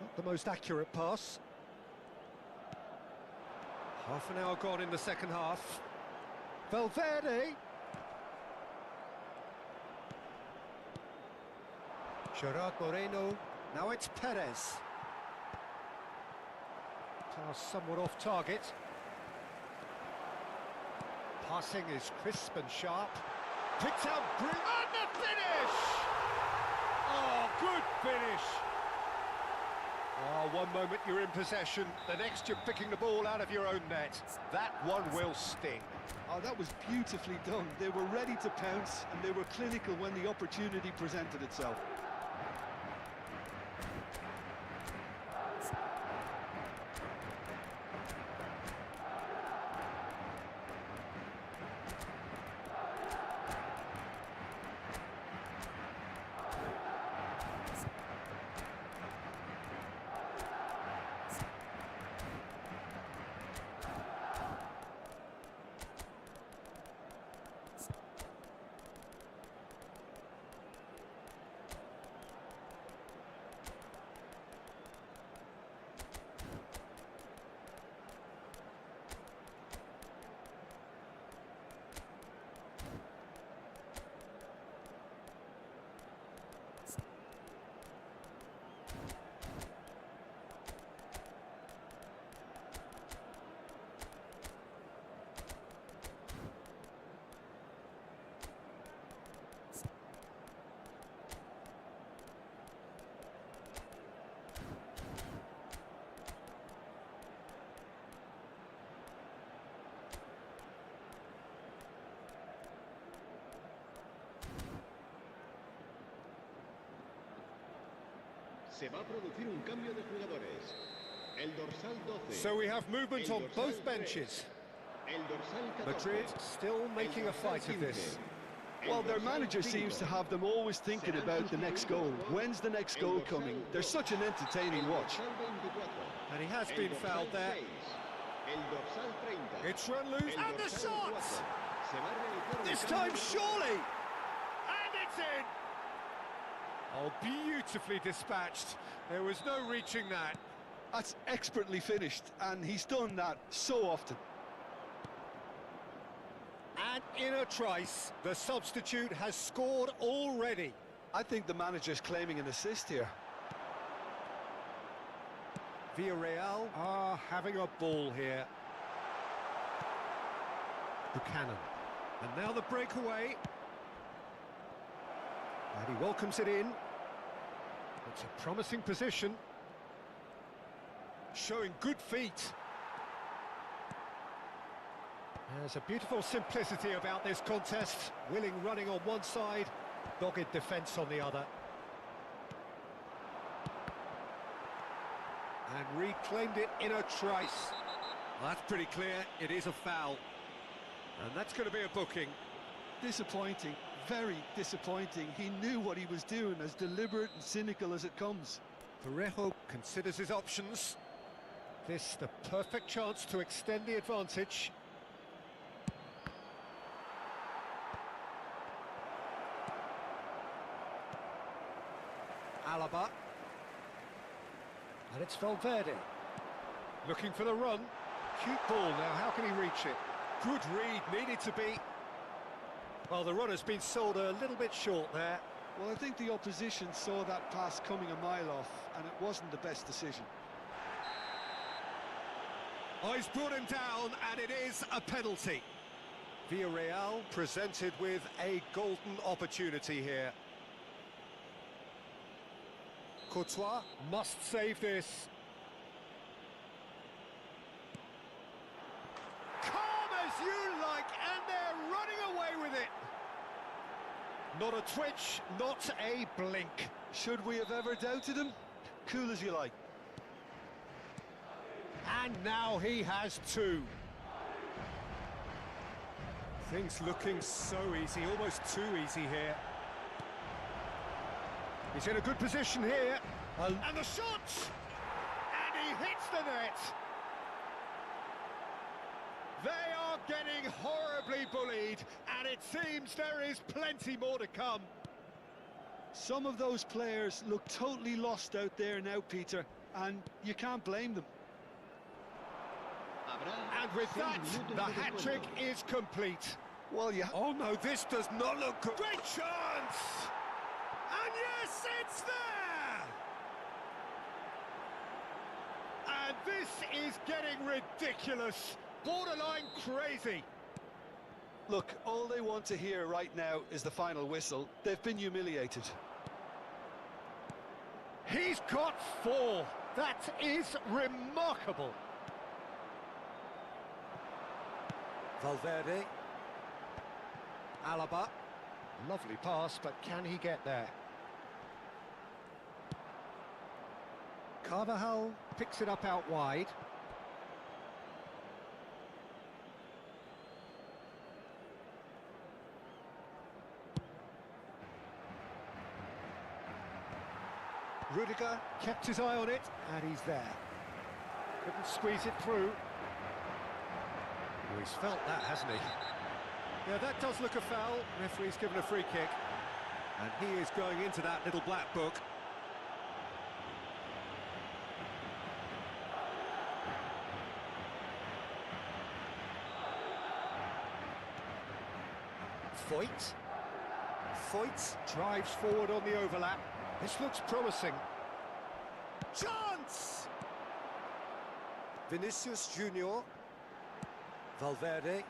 Not the most accurate pass. Half an hour gone in the second half. Valverde. Gerard Moreno. Now it's Perez. Pass somewhat off target. Passing is crisp and sharp. Picked out brilliant. And the finish! Oh, good finish. Oh, one moment you're in possession, the next you're picking the ball out of your own net. That one will sting. Oh, that was beautifully done. They were ready to pounce and they were clinical when the opportunity presented itself. Se va a producir un cambio de jugadores. El dorsal 12. So we have movement on both benches. El dorsal 14. Madrid still making a fight of this. Well, their manager seems to have them always thinking about the next goal. When's the next goal coming? They're such an entertaining watch. And he has been fouled there. It's run loose, and the shot! This time, surely! And it's in! Oh, beautifully dispatched. There was no reaching that. That's expertly finished, and he's done that so often. And in a trice, the substitute has scored already. I think the manager's claiming an assist here. Villarreal are having a ball here. Buchanan. And now the breakaway. And he welcomes it in. It's a promising position. Showing good feet. There's a beautiful simplicity about this contest. Willing running on one side, dogged defence on the other. And reclaimed it in a trice. Well, that's pretty clear, it is a foul. And that's going to be a booking. Disappointing, very disappointing. He knew what he was doing, as deliberate and cynical as it comes. Parejo considers his options. This the perfect chance to extend the advantage. Alaba. And it's Valverde. Looking for the run. Cute ball now, how can he reach it? Good read, needed to be. Well, the run has been sold a little bit short there. Well, I think the opposition saw that pass coming a mile off, and it wasn't the best decision. Oh, he's brought him down, and it is a penalty. Villarreal presented with a golden opportunity here. Courtois must save this. Calm as you like, and they're running away with it. Not a twitch, not a blink. Should we have ever doubted him? Cool as you like. And now he has two. Things looking so easy, almost too easy here. He's in a good position here. And the shot! And he hits the net. They are getting horribly bullied, and it seems there is plenty more to come. Some of those players look totally lost out there now, Peter, and you can't blame them. And with that, the hat-trick is complete. Well, yeah. Oh no, this does not look good. Great chance! And yes, it's there! And this is getting ridiculous, borderline crazy. Look, all they want to hear right now is the final whistle. They've been humiliated. He's got four. That is remarkable. Valverde. Alaba. Lovely pass, but can he get there? Carvajal picks it up out wide. Rudiger kept his eye on it, and he's there. Couldn't squeeze it through. Oh, he's felt that, hasn't he? Yeah, that does look a foul. Referee's given a free kick. And he is going into that little black book. Foyt drives forward on the overlap. This looks promising. Chance! Vinicius Junior. Valverde.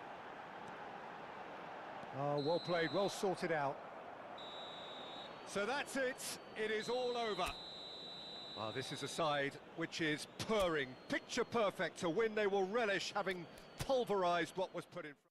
Oh, well played, well sorted out. So that's it. It is all over. Well, this is a side which is purring, picture perfect. To win, they will relish having pulverised what was put in front.